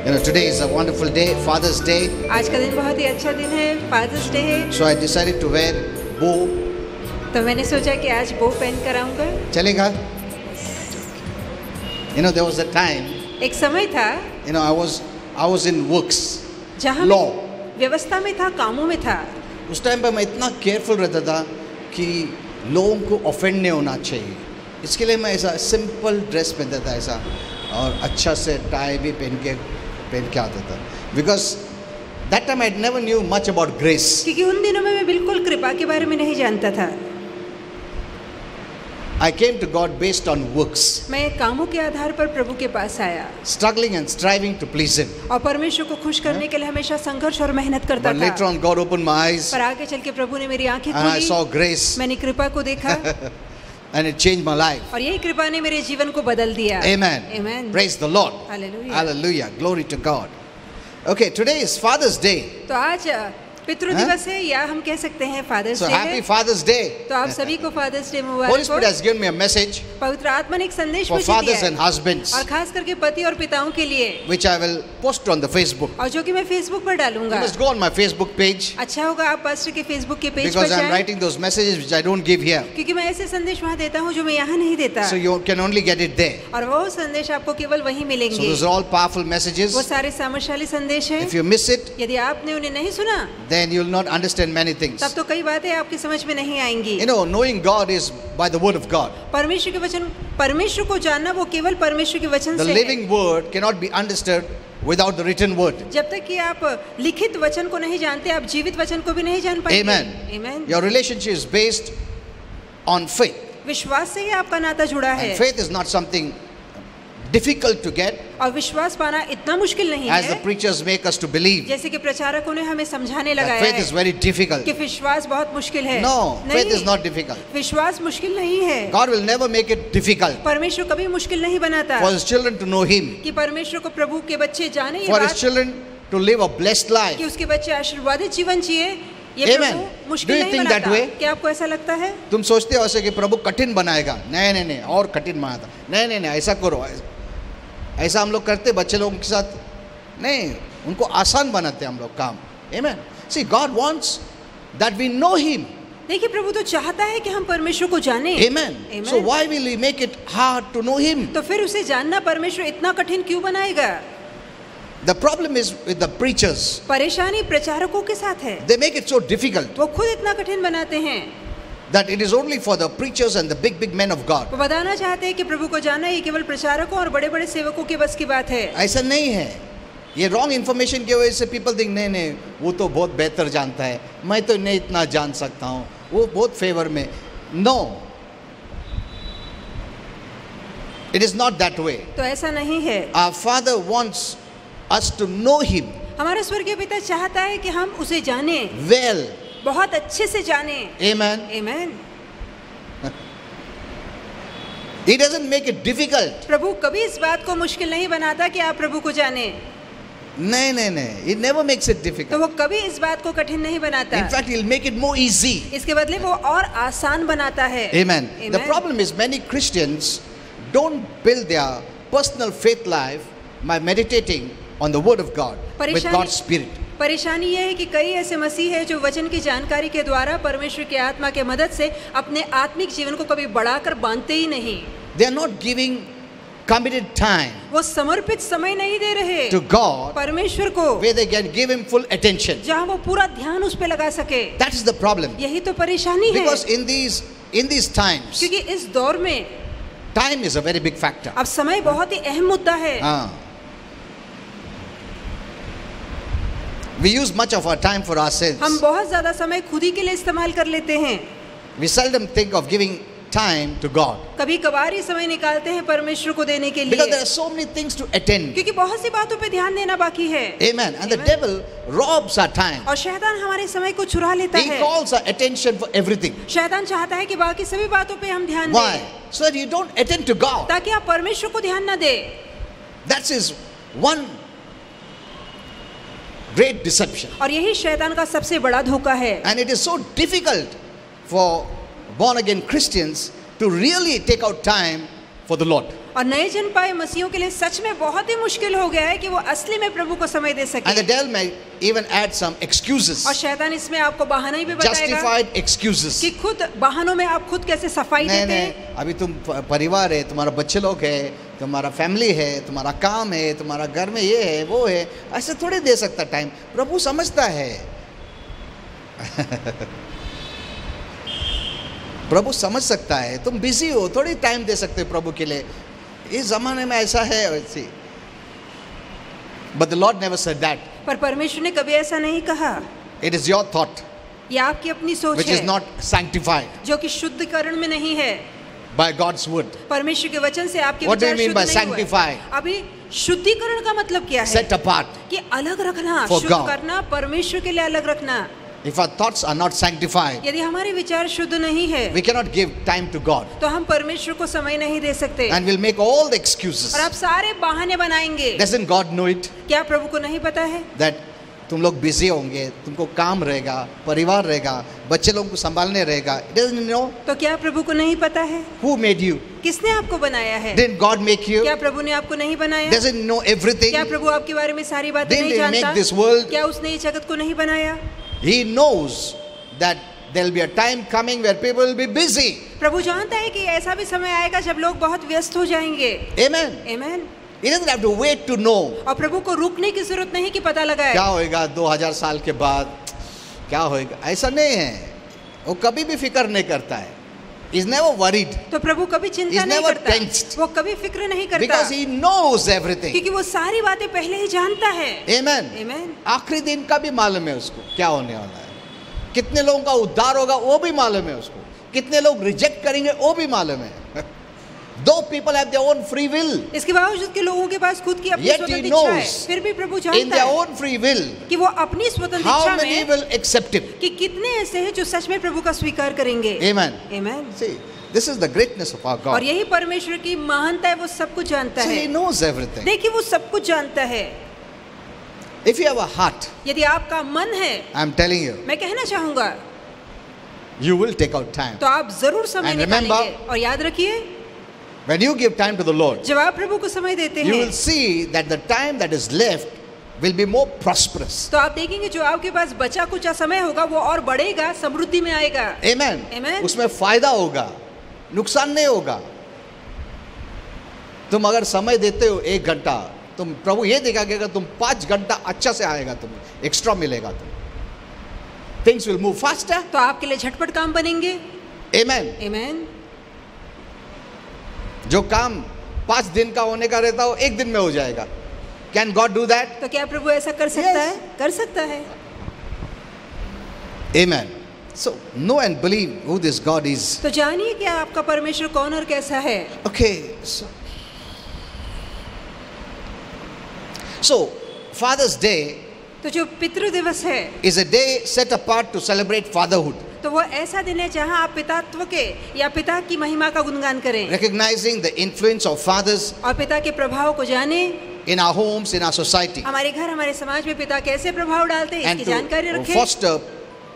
You know, today is a wonderful day, Father's Day. आज का दिन बहुत ही अच्छा दिन है, फादर्स डे है। So I decided to wear bow. तो मैंने सोचा कि आज बो पहन कर आऊंगा। चलेगा? You know, there was a time. एक समय था। You know, I was in works. जहाँ law. व्यवस्था में था, कामों में था। उस टाइम पर मैं इतना केयरफुल रहता था कि लोगों को ऑफेंड नहीं होना चाहिए। इसके लिए मैं ऐसा सिंपल ड्रेस पहनता था ऐसा, और अच्छा से टाई भी पहन के आता था। Because that time I never knew much about grace. क्योंकि उन दिनों में मैं बिल्कुल कृपा के बारे में नहीं जानता था। I came to God based on works. मैं कामों के आधार पर प्रभु के पास आया। Struggling and striving to please Him. और परमेश्वर को खुश करने के लिए हमेशा संघर्ष और मेहनत करता But था। later on, God opened my eyes. पर आगे चल के प्रभु ने मेरी आंखें And I खोली। saw grace. मैंने कृपा को देखा। And it changed my life. और यही कृपा ने मेरे जीवन को बदल दिया। Amen. Amen. Praise the Lord. Hallelujah. Hallelujah. Glory to God. Okay, today is Father's Day. तो आज पितृ दिवस है, या हम कह सकते हैं फादर्स So डे happy है। Father's Day. तो आप सभी को फादर्स डे Holy मुबारक Spirit हो। has given me a message पवित्र आत्मा ने एक संदेश for मुझे दिया fathers है, and husbands, और खास करके पति और पिताओं के लिए, which I will post on the Facebook. और जो कि मैं फेसबुक पर You डालूंगा। must go on my Facebook page अच्छा होगा आप पास्टर के फेसबुक के पेज पर because I am जाएं, writing those messages which I don't give here. क्योंकि मैं ऐसे संदेश वहाँ देता हूँ जो मैं यहाँ नहीं देता, So you can only get it there. और वो संदेश आपको केवल वहीं So मिलेंगे। those are all powerful वो messages. सारे सामर्थ्यशाली संदेश हैं। If you miss it, यदि आपने उन्हें नहीं सुना, then you will not understand many things. तब तो कई बातें आपकी समझ में नहीं आएंगी। You know, knowing God is by the word of God. परमेश्वर के वचन, परमेश्वर को जानना वो केवल परमेश्वर के वचन The से है। living word cannot be understood without the written word. जब तक कि आप लिखित वचन को नहीं जानते, आप जीवित वचन को भी नहीं जान पाएंगे। Amen. Amen. Your relationship is based on faith. विश्वास से ही आपका नाता जुड़ा है, And faith is not something difficult to get, और विश्वास पाना इतना मुश्किल नहीं as the है preachers make us to believe. जैसे कि प्रचारकों ने हमें समझाने That लगाया faith है is very difficult. कि विश्वास बहुत मुश्किल है। No, नहीं, faith is not difficult. विश्वास मुश्किल नहीं है। God will never make it difficult परमेश्वर कभी मुश्किल नहीं बनाता for His children to know Him, कि परमेश्वर को प्रभु के बच्चे जाने, ये for His बात children to live a blessed कि life. उसके बच्चे आशीर्वादित जीवन जिए, ये Amen. प्रभु मुश्किल Do you नहीं think that बनाता। way? क्या आपको ऐसा लगता है? तुम सोचते हो ऐसे कि प्रभु कठिन बनाएगा? नहीं नहीं नहीं, और कठिन बनाता। नहीं नहीं नहीं, ऐसा करो, ऐसा हम लोग करते बच्चे लोगों के साथ नहीं, उनको आसान बनाते हम लोग काम। Amen. See, God wants that we know Him. देखिए प्रभु तो चाहता है कि हम परमेश्वर को जाने। Amen. Amen. So why will He make it hard to know Him? तो फिर उसे जानना परमेश्वर इतना कठिन क्यों बनाएगा? The problem is with the preachers. परेशानी प्रचारकों के साथ है, They make it so difficult वो खुद इतना कठिन बनाते हैं। that it is only for the preachers and the big men of God. वो बताना चाहते हैं कि प्रभु को जानना ये केवल प्रचारकों और बड़े बड़े सेवकों के बस की बात है। ऐसा नहीं है। ये रॉन्ग इन्फॉर्मेशन की वजह से पीपल थिंक नहीं नहीं, वो तो बहुत बेहतर जानता है, मैं तो नहीं इतना जान सकता हूँ, वो बहुत फेवर में। No, it is not that way. तो ऐसा नहीं है। Our father wants us to know him. हमारा स्वर्गीय पिता चाहता है कि हम उसे जाने, वेल, बहुत अच्छे से जाने। आमेन। आमेन। He doesn't make it difficult. प्रभु कभी इस बात को मुश्किल नहीं बनाता कि आप प्रभु को जाने। नहीं नहीं नहीं, He never makes it तो difficult. वो कभी इस बात को कठिन नहीं बनाता। In fact, He'll make it more easy. इसके बदले वो और आसान बनाता है। Amen. The problem is many Christians don't build their personal faith life by meditating on the Word of God with God's Spirit. परेशानी यह है कि कई ऐसे मसीह हैं जो वचन की जानकारी के द्वारा परमेश्वर की आत्मा के मदद से अपने आत्मिक जीवन को कभी बढ़ाकर बांधते ही नहीं। They are not giving committed time वो समर्पित समय नहीं दे रहे to God परमेश्वर को, where they can give Him full attention. जहाँ वो पूरा ध्यान उस पे लगा सके। That is the problem. यही तो परेशानी है, Because in these times, क्योंकि इस दौर में time is a very big factor. अब समय बहुत ही अहम मुद्दा है। We use much of our time for ourselves. हम बहुत ज्यादा समय खुद ही के लिए इस्तेमाल कर लेते हैं। We seldom think of giving time to God. कभी कभार ही समय निकालते हैं परमेश्वर को देने के Because there लिए, are so many things to attend. क्योंकि बहुत सी बातों पे ध्यान देना बाकी है। Amen. And the devil robs our time. और शैतान हमारे समय को चुरा लेता He है। calls our attention for everything. शैतान चाहता है कि बाकी सभी बातों पे हम ध्यान Why? दें, So that you don't attend to God. ताकि आप परमेश्वर को ध्यान न दे। That's his one great deception. और यही शैतान का सबसे बड़ा धोखा है। And it is so difficult for born again Christians to really take out time for the Lord. और नए जन्म पाए मसीहों के लिए सच में बहुत ही मुश्किल हो गया है कि वो असली में प्रभु को समय दे And the सके। devil may even add some excuses, और शैतान इसमें आपको बहाना ही भी बताएगा justified excuses. कि खुद बहानों में आप खुद कैसे सफाई नहीं देते नहीं, हैं। अभी तुम परिवार है, तुम्हारा बच्चे लोग है, तुम्हारा फैमिली है, तुम्हारा काम है, तुम्हारा घर में ये है वो है, ऐसे थोड़ी दे सकता टाइम। प्रभु समझता है प्रभु समझ सकता है, तुम बिजी हो, थोड़ी टाइम दे सकते हो प्रभु के लिए। इस जमाने में ऐसा है वैसे। But the Lord never said that. पर परमेश्वर ने कभी ऐसा नहीं कहा। It is your thought ये आपकी अपनी सोच which is है not sanctified जो कि शुद्धिकरण में नहीं है। by God's word. परमेश्वर के वचन से आपके What do you विचार mean by शुद्ध नहीं हुए। sanctify? अभी शुद्धिकरण का मतलब क्या है? Set apart. कि अलग रखना, For शुद्ध God. करना, परमेश्वर के लिए अलग रखना। If our thoughts are not sanctified, यदि हमारे विचार शुद्ध नहीं है we cannot give time to God तो हम परमेश्वर को समय नहीं दे सकते and we'll make all the excuses. और आप सारे बहाने बनाएंगे। Doesn't God know it? क्या प्रभु को नहीं पता है That तुम लोग बिजी होंगे, तुमको काम रहेगा, परिवार रहेगा, बच्चे लोगों को संभालने रहेगा। It doesn't know तो क्या प्रभु को नहीं पता है who made you. किसने आपको बनाया है? Didn't God make you? क्या प्रभु ने आपको नहीं बनाया? Doesn't know everything. क्या प्रभु आपके बारे में सारी बातें Didn't नहीं he जानता? make this world? क्या उसने इस जगत को नहीं बनाया? He knows that there will be a time coming where people will be busy. प्रभु जानता है कि ऐसा भी समय आएगा जब लोग बहुत व्यस्त हो जाएंगे। Amen. आमीन। He doesn't have to wait to know. और प्रभु को रुकने की जरूरत नहीं कि पता लगाए क्या होएगा 2000 साल के बाद, क्या होएगा, ऐसा नहीं है। वो कभी भी फिक्र नहीं करता है। He's never worried तो प्रभु कभी चिंता He's नहीं never करता, tensed. वो कभी फिक्र नहीं करता because he knows everything. क्योंकि वो सारी बातें पहले ही जानता है। Amen. आमीन। आखिरी दिन का भी मालूम है उसको क्या होने वाला है, कितने लोगों का उद्धार होगा वो भी मालूम है उसको, कितने लोग रिजेक्ट करेंगे वो भी मालूम है। Though people have their own free will, इसके बावजूद के लोगों के पास खुद की अपनी Yet he स्वतंत्र इच्छा है, knows फिर भी प्रभु in जानता their है own free will, कि वो अपनी स्वतंत्र how इच्छा many में will accept him. कि कितने ऐसे हैं जो सच में प्रभु का स्वीकार करेंगे। Amen. आमीन। See, this is the greatness of our और God. यही परमेश्वर की महानता है, वो सब कुछ जानता So he है। knows everything. देखिए वो सब कुछ जानता है। If you have a heart, यदि आपका मन है, I'm telling you, मैं कहना चाहूंगा, you will take out time. तो आप जरूर समय And remember, निकालेंगे। और याद रखिए, When you give time to the Lord, जब आप प्रभु को समय देते you हैं will see that the time that is left will be more prosperous. तो आप देखेंगे जो आपके पास बचा कुछ समय होगा वो और बढ़ेगा, समृद्धि में आएगा। Amen. Amen. उसमें फायदा होगा, नुकसान नहीं होगा। तुम अगर समय देते हो 1 घंटा, तुम प्रभु ये देखा कि तुम 5 घंटा अच्छा से आएगा, तुम्हें एक्स्ट्रा मिलेगा, तुम्हें थिंग्स विल मूव फास्टर। तो आपके लिए झटपट काम बनेंगे। Amen. आमीन। जो काम 5 दिन का होने का रहता हो 1 दिन में हो जाएगा। Can God do that? तो क्या प्रभु ऐसा कर सकता Yes. है? कर सकता है। Amen. So know and believe who this God is. तो जानिए कि आपका परमेश्वर कौन और कैसा है। Okay, so Father's Day तो जो पितृ दिवस है is a day set apart to celebrate fatherhood, तो वो ऐसा दिन है जहां आप पितात्व के या पिता की महिमा का गुणगान करें recognizing the influence of fathers और पिता के प्रभाव को जाने। in our homes, in our society, हमारे घर, हमारे समाज में पिता कैसे प्रभाव डालते हैं and इसकी जानकारी to रखें। foster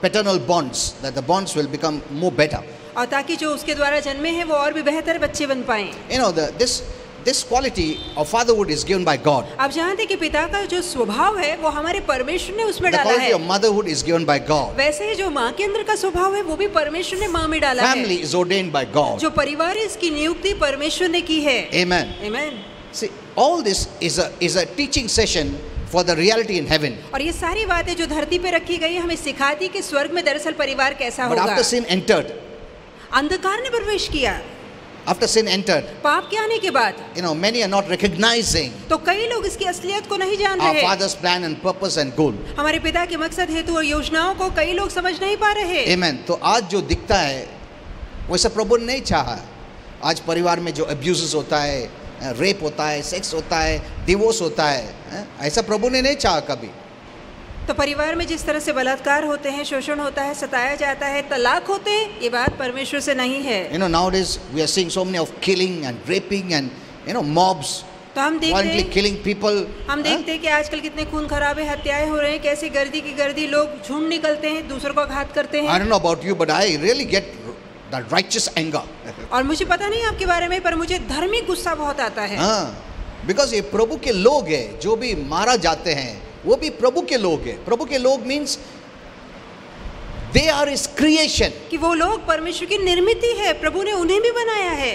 paternal bonds, that the bonds will become more better. और ताकि जो उसके द्वारा जन्मे हैं वो और भी बेहतर बच्चे बन पाएं। You know, this quality of fatherhood is given by God. आप जानते हैं कि पिता का जो स्वभाव है वो हमारे परमेश्वर ने उसमें The डाला quality है। of motherhood is given by God. वैसे ही जो माँ के अंदर का स्वभाव है वो भी परमेश्वर ने माँ में डाला Family है। is ordained by God. जो परिवार है इसकी नियुक्ति परमेश्वर ने की है। Amen. आमीन। See, all this is a teaching session for the reality in heaven. और ये सारी बातें जो धरती पे रखी गई हमें सिखाती कि स्वर्ग में दरअसल परिवार कैसा But होगा। after sin entered, अंधकार ने प्रवेश किया। after sin entered, पाप के आने के बाद you know, many are not recognizing तो कई लोग इसकी असलियत को नहीं जान our रहे। Father's plan and purpose and goal. हमारे पिता के मकसद हेतु और योजनाओं को कई लोग समझ नहीं पा रहे। Amen. तो आज जो दिखता है वैसा प्रभु ने नहीं चाहा। आज परिवार में जो अब्यूजेस होता है, रेप होता है, सेक्स होता है, डिवोर्स होता है, ऐसा प्रभु ने नहीं चाहा कभी। तो परिवार में जिस तरह से बलात्कार होते हैं, शोषण होता है, सताया जाता है, तलाक होते हैं, ये बात परमेश्वर से नहीं है। You know, nowadays we are seeing so many of killing and raping and, you know, mobs तो हम देखते violently हैं killing people. हम देखते हैं कि आजकल कितने खून खराबे हत्याएं हो रहे हैं, कैसे गर्दी की गर्दी लोग झुंड निकलते हैं, दूसरों को घात करते I हैं। don't know about you, but I really get the righteous anger. और मुझे पता नहीं आपके बारे में, पर मुझे धार्मिक गुस्सा बहुत आता है। हाँ, बिकॉज ये प्रभु के लोग हैं, जो भी मारा जाते हैं वो भी प्रभु के लोग हैं। प्रभु के लोग means they are his creation. कि वो लोग परमेश्वर की निर्मिति है, प्रभु ने उन्हें भी बनाया है।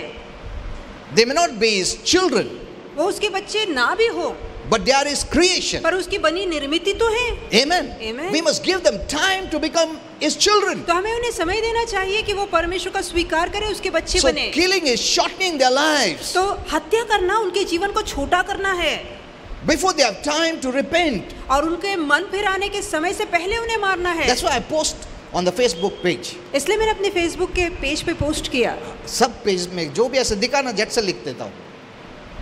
They may not be his children, वो उसके बच्चे ना भी हो, but they are his creation. पर उसकी बनी निर्मिति तो है। Amen. Amen. We must give them time to become his children. तो हमें उन्हें समय देना चाहिए कि वो परमेश्वर का स्वीकार करें, उसके बच्चे So बने। killing is shortening their lives तो हत्या करना उनके जीवन को छोटा करना है, before they have time to repent. और उनके मन फिराने के समय से पहले उन्हें मारना है। That's why I post on the Facebook page. इसलिए मैंने अपने फेसबुक के पेज पे पोस्ट किया। सब पेज में जो भी ऐसे दिखा ना, झट से लिख देता हूँ।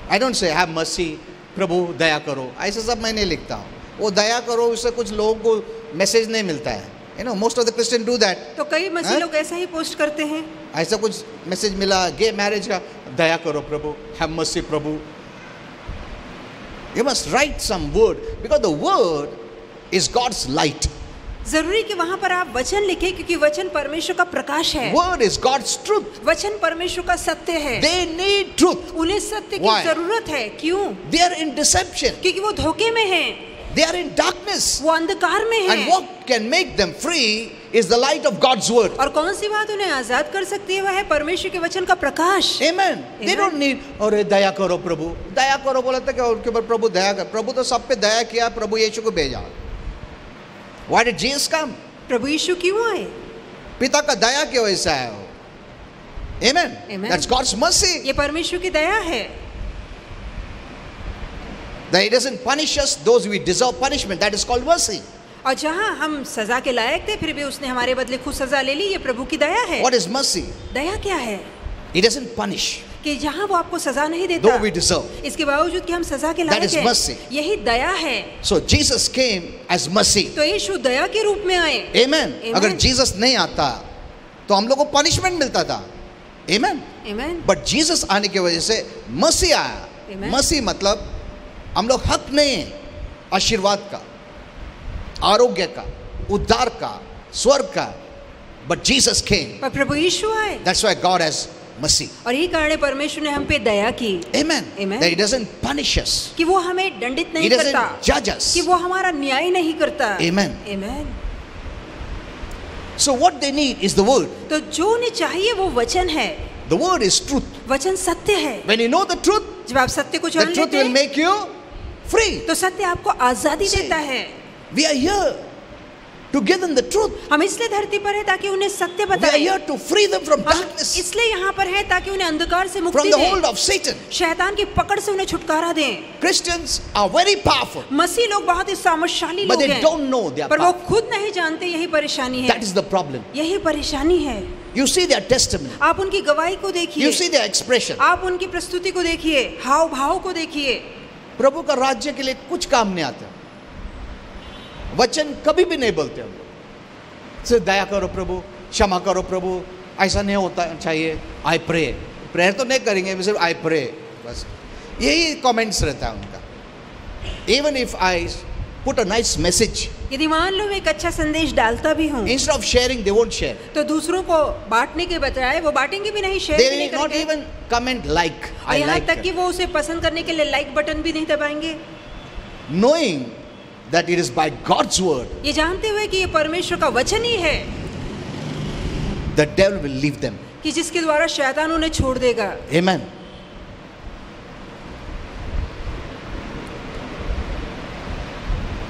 I don't say have mercy, प्रभु दया करो, ऐसा सब मैं नहीं लिखता हूँ। वो दया करो, उससे कुछ लोगों को मैसेज नहीं मिलता है। You know, most of the Christians do that. तो कई मसीह लोग ऐसा ही पोस्ट करते हैं। ऐसा कुछ मैसेज मिला गे मैरिज का, दया करो प्रभु, have mercy Prabhu. You must write some word because the word is God's light. जरूरी कि वहाँ पर आप वचन लिखें, क्योंकि वचन परमेश्वर का प्रकाश है। Word is God's truth. वचन परमेश्वर का सत्य है। They need truth. उन्हें सत्य की Why? जरूरत है। क्यों? They are in deception. क्योंकि वो धोखे में हैं, They are in darkness. वो अंधकार में And हैं। what can make them free is the light of God's word. और कौन सी बात उन्हें आजाद कर सकती है? वह है परमेश्वर के वचन का प्रकाश। Amen. They don't need, अरे दया करो प्रभु, दया करो बोला था क्या उनके ऊपर प्रभु दया कर। प्रभु तो सब पे दया किया, प्रभु यीशु को भेजा। Why did Jesus come? प्रभु यीशु क्यों आए? पिता का दया की वजह से आया हो। Amen. Amen. That's God's mercy. ये परमेश्वर की दया है। That He doesn't punish us those we deserve punishment. That is called mercy. और जहाँ हम सजा के लायक थे, फिर भी उसने हमारे बदले खुद सजा ले ली, ये प्रभु की दया है। What is mercy? दया क्या है? He doesn't punish कि जहाँ वो आपको सजा नहीं देता, though we deserve. इसके बावजूद कि हम सजा के That लायक is हैं, mercy. यही दया है। So Jesus came as mercy. तो यीशु दया के रूप में आए। Amen. Amen. अगर जीसस नहीं आता तो हम लोग को पनिशमेंट मिलता था। Amen. Amen. बट जीसस आने की वजह से मसी आया। Amen. मसी मतलब हम लोग हक नहीं है आशीर्वाद का, आरोग्य का, उद्धार का, स्वर्ग का, बट जीसस केम। पर प्रभु यीशु आए। दैट्स व्हाई गॉड हैज मसी। और यही कारण है परमेश्वर ने हम पे दया की। Amen. Amen. That He doesn't punish us. कि वो हमें दंडित नहीं He doesn't करता, judge us. कि वो हमारा न्याय नहीं करता। Amen. Amen. So what they need is the word. तो जो उन्हें चाहिए वो वचन है। The word is truth. वचन सत्य है। When you know the truth, जब आप सत्य को the जान truth लेते will हैं, make you free. तो सत्य आपको आजादी See. देता है। We are here to give them the truth. हम इसलिए धरती पर हैं ताकि उन्हें सत्य We are बताएं। here to free them from हम darkness, इसलिए यहाँ पर हैं ताकि उन्हें अंधकार से from मुक्ति the hold दें, of Satan. शैतान की पकड़ से उन्हें छुटकारा दें। Christians are very powerful, मसीह लोग बहुत ही सामर्थ्यशाली but लोग they हैं, don't know they are पर वो powerful. खुद नहीं जानते। यही परेशानी है। That is the problem. यही परेशानी है। You see their testimony, आप उनकी गवाही को you देखिए, see their expression. आप उनकी प्रस्तुति को देखिए, हाव भाव को देखिए। प्रभु का राज्य के लिए कुछ काम नहीं आता, वचन कभी भी नहीं बोलते हम लोग। सिर्फ दया करो प्रभु, क्षमा करो प्रभु, ऐसा नहीं होता चाहिए। आई प्रे, प्रेयर तो नहीं करेंगे, सिर्फ आई प्रे, बस यही कमेंट्स रहता है उनका। Even if I put a nice message, यदि मान लो मैं एक अच्छा संदेश डालता भी हूँ, instead of sharing they won't share, तो दूसरों को बांटने के बजाय वो बांटेंगे भी नहीं, शेयर दे भी नहीं विल नॉट करेंगे। इवन कमेंट लाइक और आई यहाँ तक कि लाइक, वो उसे पसंद करने के लिए लाइक बटन भी नहीं दबाएंगे। knowing that it is by God's word, ये जानते हुए कि ये परमेश्वर का वचन ही है the devil will leave them. कि जिसके द्वारा शैतान उन्हें छोड़ देगा। Amen.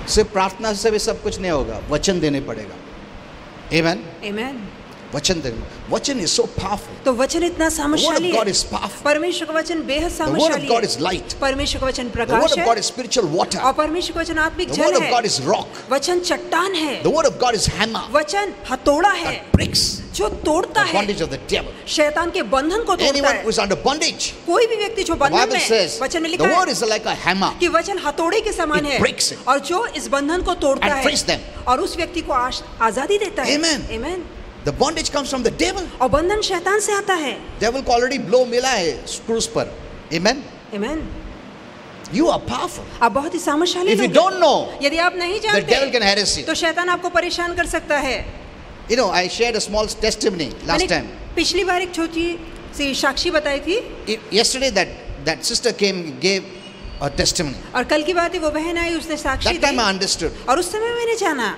सिर्फ प्रार्थना से भी सब कुछ नहीं होगा, वचन देने पड़ेगा। Amen. Amen. वचन देने, वचन is so powerful. तो वचन इतना The word सामर्थ्यशाली of God है। is powerful. परमेश्वर का वचन बेहद The word of सामर्थ्यशाली God है। is light. परमेश्वर का वचन The word प्रकाश of है, God is spiritual water. और परमेश्वर का वचन आत्मिक The word जल of है। God is rock. वचन चट्टान है, The word of God is hammer वचन हथौड़ा है that breaks जो तोड़ता the है bondage of the devil. शैतान के बंधन को तोड़ता Anyone है। who is under bondage, कोई भी व्यक्ति जो the बंधन Bible में, says, वचन में the लिखा word है is like a hammer. कि वचन हथौड़े के समान It है, breaks it. और जो इस बंधन को तोड़ता And है frees them. और उस व्यक्ति को आजादी देता है। Amen. Amen. The bondage comes from the devil. और बंधन शैतान से आता है। Devil को already blow मिला है क्रूस पर. Amen. Amen. You are powerful. आप बहुत ही सामर्थ्यशाली If you लोग don't हैं। know, यदि आप नहीं the devil can जानते harass you. तो शैतान आपको परेशान कर सकता है। You know, I shared a small testimony last मैंने time. पिछली बार एक छोटी सी साक्षी बताई थी, Yesterday that sister came, gave a testimony. और कल की बात है वो बहन आई, उसने साक्षी That time I the, understood. और उस समय मैंने जाना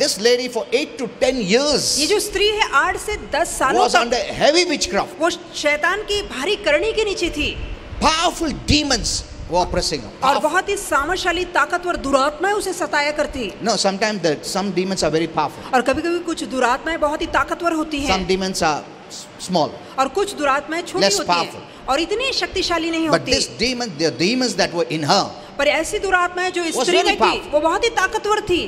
This lady for 8 to 10 ये years जो स्त्री है 8 से 10 सालों was तक under heavy witchcraft. वो शैतान की भारी करनी के नीचे थी, Powerful demons were oppressing her. और बहुत ही सामर्थशाली ताकतवर दुरात्माएं उसे सताया करती। No, sometimes some demons are very powerful. और कभी-कभी कुछ दुरात्माएं बहुत ही ताकतवर होती हैं, Some demons are small. और कुछ दुरात्माएं छोटी Less होती powerful. हैं और इतनी शक्तिशाली नहीं But होती। this demon, the demons that were in her, पर ऐसी दुरात्माएं जो इस Was स्त्री really में थी, powerful. वो बहुत ही ताकतवर थी,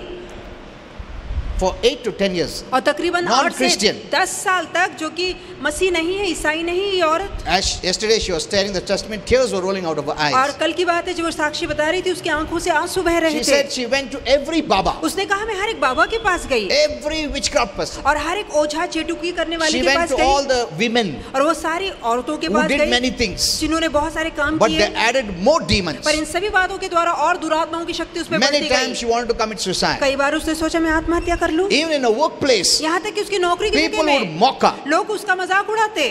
for 8 to 10 years, और तकरीबन 8 से Non-Christian. 10 साल तक, जो कि मसीह नहीं है, ईसाई नहीं, ये औरत। yesterday she was telling the testimony, tears were rolling out of her और eyes. कल की बात है, जो वो साक्षी बता रही थी, उसकी आंखों से आंसू बह रहे She थे। said she went to every Baba, उसने कहा मैं हर एक बाबा के पास गई, every witchcraft person. और हर एक ओझा चेटुकी करने वाले She के went पास to all गई, the women और वो सारी औरतों के who पास did many गई, things, जिन्होंने बहुत सारे काम but they किए, added more demons. पर इन सभी बातों के द्वारा और दुरात्माओं की शक्ति उसमें बढ़ती Many times she गई। wanted to commit suicide. कई बार उसने सोचा मैं आत्महत्या कर लूं, Even in a workplace, यहाँ तक कि उसकी नौकरी के people जगह would में mock her. लोग उसका मजाक उड़ाते।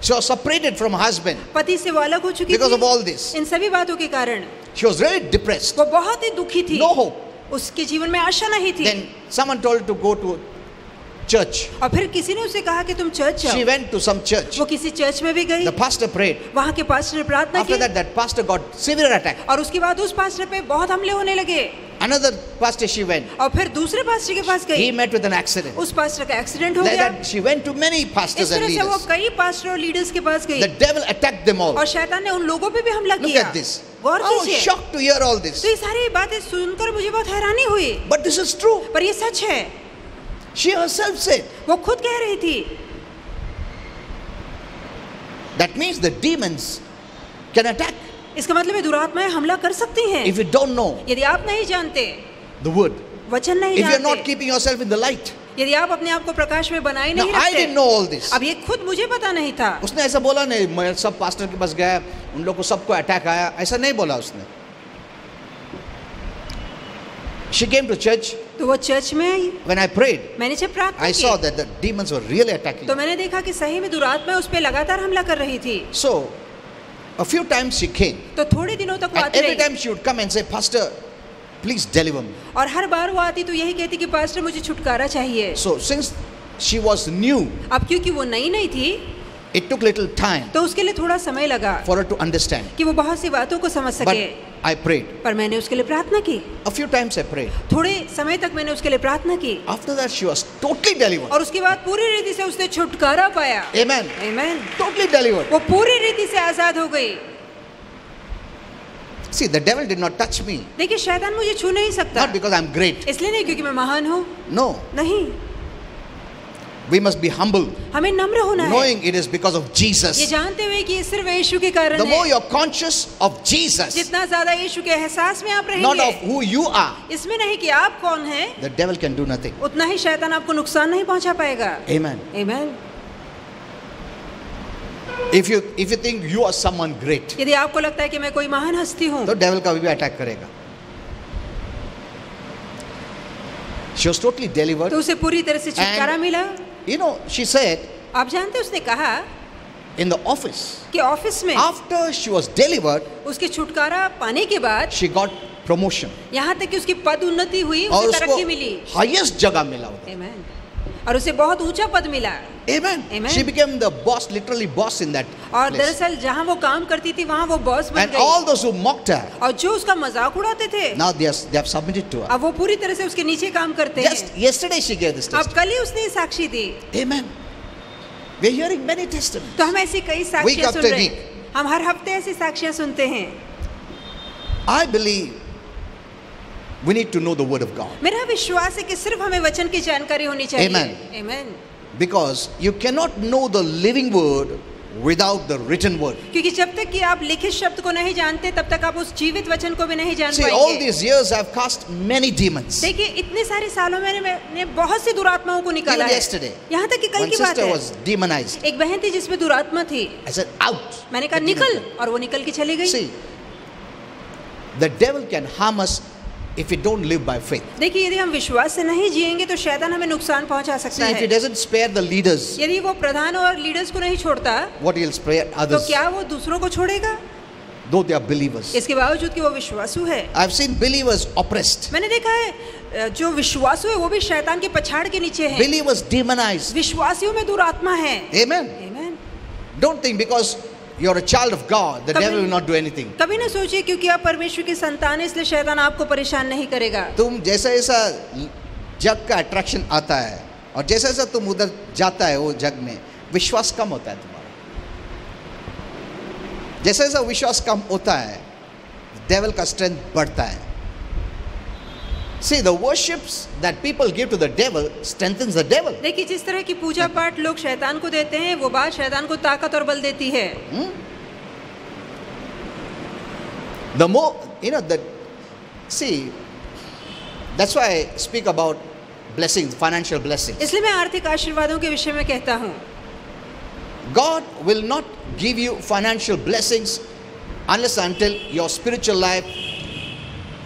She was separated from her husband पति से वो अलग हो चुकी because थी of all this. इन सभी बातों के कारण। She was really depressed. वो बहुत ही दुखी थी, No hope. उसके जीवन में आशा नहीं थी। Then someone told her to go to church. और फिर किसी ने उसे कहा कि तुम चर्च She जाओ। went to some church. वो किसी चर्च में भी गई, The pastor prayed. वहाँ के पास्टर ने प्रार्थना After की, that pastor got severe attack. और उसके बाद उस पास्टर पे बहुत हमले होने लगे। Another pastor she went. और फिर दूसरे पास्टर के पास He गई, met with an accident. उस पास्टर का एक्सीडेंट हो Like गया। that, she went to many इस pastors and तरह से वो leaders. कई पास्टर और लीडर्स के पास The गई, devil attacked them all. और शैतान ने उन लोगों पे भी हमला Look किया। at this. Gaur I was कीजिए, shocked to hear all this. तो ये सारी बातें सुनकर मुझे बहुत हैरानी हुई, But this is true. पर ये सच है। She herself said. वो खुद कह रही थी। That means the demons can attack इसका मतलब है दुरात्माएं हमला कर सकती हैं, if you don't know यदि आप नहीं जानते, the word. वचन नहीं If you are not जानते, keeping yourself in the light. यदि आप अपने आप को प्रकाश में बनाए Now नहीं I didn't रखते। know all this. अब ये खुद मुझे पता नहीं था। उसने ऐसा बोला नहीं, मैं सब पास्टर के पास गया, उन लोग को सबको अटैक आया, ऐसा नहीं बोला उसने. She came to church. तो वो चर्च में आई, When I prayed, मैंने जब प्रार्थना I saw की, that the demons were really attacking. तो मैंने देखा कि सही में दुरात्माएं उस पे लगातार हमला कर रही थी। So, a few times she came. तो थोड़े दिनों तक वो And आती every रही, time she would come and say, Pastor, please deliver me. और हर बार वो आती तो यही कहती कि पास्टर मुझे छुटकारा चाहिए। So, since she was new, अब क्योंकि वो नई नहीं थी, it took little time तो उसके लिए थोड़ा समय लगा for her to understand. कि वो बहुत सी बातों को समझ But सके। I prayed. पर मैंने उसके लिए प्रार्थना की, A few times I prayed. थोड़े समय तक मैंने उसके लिए प्रार्थना की, After that, she was totally delivered. और उसके बाद पूरी रीति से उसने छुटकारा पाया। Amen. आमीन। Totally delivered. वो पूरी रीति से आजाद हो गई। See, the devil did not touch me. देखिए शैतान मुझे छू नहीं सकता, Not because I'm great. इसलिए नहीं क्योंकि मैं महान हूँ, No. नहीं, We must be humble, हमें नम्र होना है, knowing it is because of ये Jesus. जानते हुए कि ये सिर्फ यीशु के कारण The more है। you're conscious of Jesus, जितना ज्यादा यीशु के एहसास में आप not of रहेंगे, who you are, इसमें नहीं कि आप कौन हैं, the devil can do nothing. उतना ही शैतान आपको नुकसान नहीं पहुंचा पाएगा। Amen. आमीन। If you think you are someone great, यदि आपको लगता है कि मैं कोई महान हस्ती हूँ, तो devil कभी भी अटैक करेगा. She was totally delivered. तो उसे पूरी तरह से छुटकारा मिला। You know, she said आप जानते उसने कहा in the office, कि ऑफिस में after she was delivered, उसके छुटकारा पाने के बाद she got promotion. यहाँ तक कि उसकी पद उन्नति हुई, और उसे तरक्की उसको मिली। highest जगह मिला उधर. आमीन। और उसे बहुत ऊंचा पद मिला। Amen. Amen. She became the boss, literally boss in that और place. दरअसल जहाँ वो काम करती थी वहाँ वो बॉस बन And all गई, those who mocked her, और जो उसका मजाक उड़ाते थे now they have submitted to her. अब वो पूरी तरह से उसके नीचे काम करते Just हैं। yesterday she gave this अब testimony. कल ही उसने ये साक्षी दी। Amen. We're hearing many testimonies. तो हम ऐसी कई Week साक्षियाँ after सुन रहे week. हैं, हम हर हफ्ते ऐसी साक्षियाँ सुनते हैं। I believe we need to know the word of God. मेरा विश्वास है कि सिर्फ हमें वचन की जानकारी होनी चाहिए। Amen. आमीन। Because you cannot know the living word without the written word. क्योंकि जब तक कि आप लिखित शब्द को नहीं जानते तब तक आप उस जीवित वचन को भी नहीं जान See, all पाएंगे। these years I've cast many demons. देखिए इतने सारे सालों में मैंने बहुत सी दुरात्माओं को निकाला Even है। yesterday, यहाँ तक कि कल one की बात sister है, was demonized. एक बहन थी जिसमें दुरात्मा थी। I said, out. मैंने कहा The demon निकल, went. और वो निकल के चली गई। See, the devil can harm us if we don't live by faith. देखिए, यदि हम विश्वास से नहीं जिएंगे तो शैतान हमें नुकसान पहुंचा See, सकता if he है। doesn't spare the leaders, यदि वो प्रधान और लीडर्स को नहीं छोड़ता what he'll spare तो others, क्या वो दूसरों को छोड़ेगा? though they are believers. इसके बावजूद कि वो विश्वासु है। I've seen believers oppressed, मैंने देखा है जो विश्वासु है वो भी शैतान के पछाड़ के नीचे है। believers demonized. विश्वासियों में दुरात्मा है। Amen. Amen। Don't think because you're a child of God, the devil will not do anything. कभी ना सोचिए क्योंकि आप परमेश्वर की संतान है इसलिए शैतान आपको परेशान नहीं करेगा। तुम जैसा जैसा जग का अट्रैक्शन आता है और जैसा जैसा तुम उधर जाता है वो जग में, विश्वास कम होता है तुम्हारा। जैसा जैसा विश्वास कम होता है, डेविल का स्ट्रेंथ बढ़ता है। See, the worships that people give to the devil strengthens the devil. देखिए, जिस तरह की पूजा पाठ लोग शैतान को देते हैं वो बात शैतान को ताकत और बल देती है। The more, see, that's why I speak about blessings, financial blessings. इसलिए मैं आर्थिक आशीर्वादों के विषय में कहता हूँ। God will not give you financial blessings unless until your spiritual life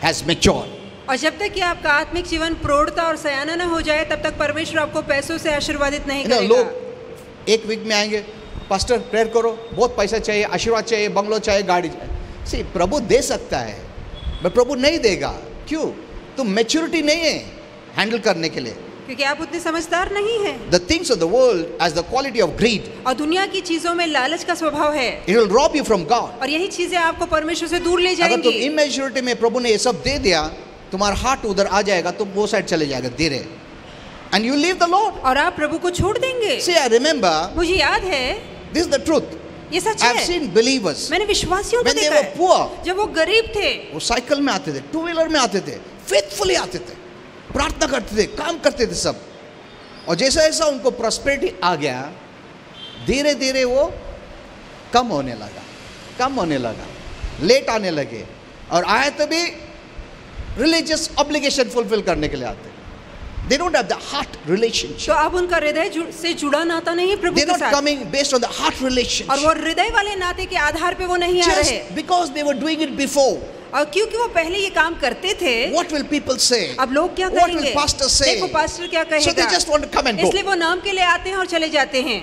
has matured. और जब तक कि आपका आत्मिक जीवन प्रौढ़ता और सयाना न हो जाए तब तक परमेश्वर आपको पैसों से आशीर्वादित नहीं करेगा। लोग एक वीक में आएंगे, पास्टर प्रेयर करो, बहुत पैसा चाहिए, आशीर्वाद चाहिए, बंगलो चाहिए, गाड़ी चाहिए। सी, प्रभु दे सकता है पर प्रभु नहीं देगा। क्यों? तुम मैच्योरिटी नहीं है हैंडल करने के लिए, क्योंकि आप उतने समझदार नहीं हैं। The things of the world as the quality of greed. और दुनिया की चीजों में लालच का स्वभाव है। It will rob you from God. और यही चीजें आपको परमेश्वर से दूर ले अगर तुम जाएंगी। इमेच्योरिटी में प्रभु ने ये सब दे दिया, तुम्हारा हार्ट उधर आ जाएगा, तुम वो साइड चले जाएगा धीरे, and you leave the Lord. और आप प्रभु को छोड़ देंगे। See, I remember, मुझे याद है, this is the truth. ये सच I've है। seen believers मैंने विश्वासियों को when they देखा were है poor, जब वो गरीब थे, वो साइकिल में आते थे, टू व्हीलर में आते थे, फेथफुली आते थे, प्रार्थना करते थे, काम करते थे सब। और जैसा जैसा उनको प्रॉस्पेरिटी आ गया, धीरे धीरे वो कम होने लगा, लेट आने लगे, और आए तो भी रिलीजियस ऑब्लिगेशन फुलफिल करने के लिए आते। They don't have the heart relationship. तो अब उनका हृदय से जुड़ा नाता नहीं है प्रभु They're के not साथ। coming based on the heart और relationship. वो हृदय वाले नाते के आधार पे वो नहीं आ रहे। Just because they were doing it before. और क्योंकि वो पहले ये काम करते थे, What will people say? अब लोग क्या What कहेंगे? will pastor say? देखो पास्टर क्या So they कहेगा। just want to come and go. इसलिए वो नाम के लिए आते हैं और चले जाते हैं,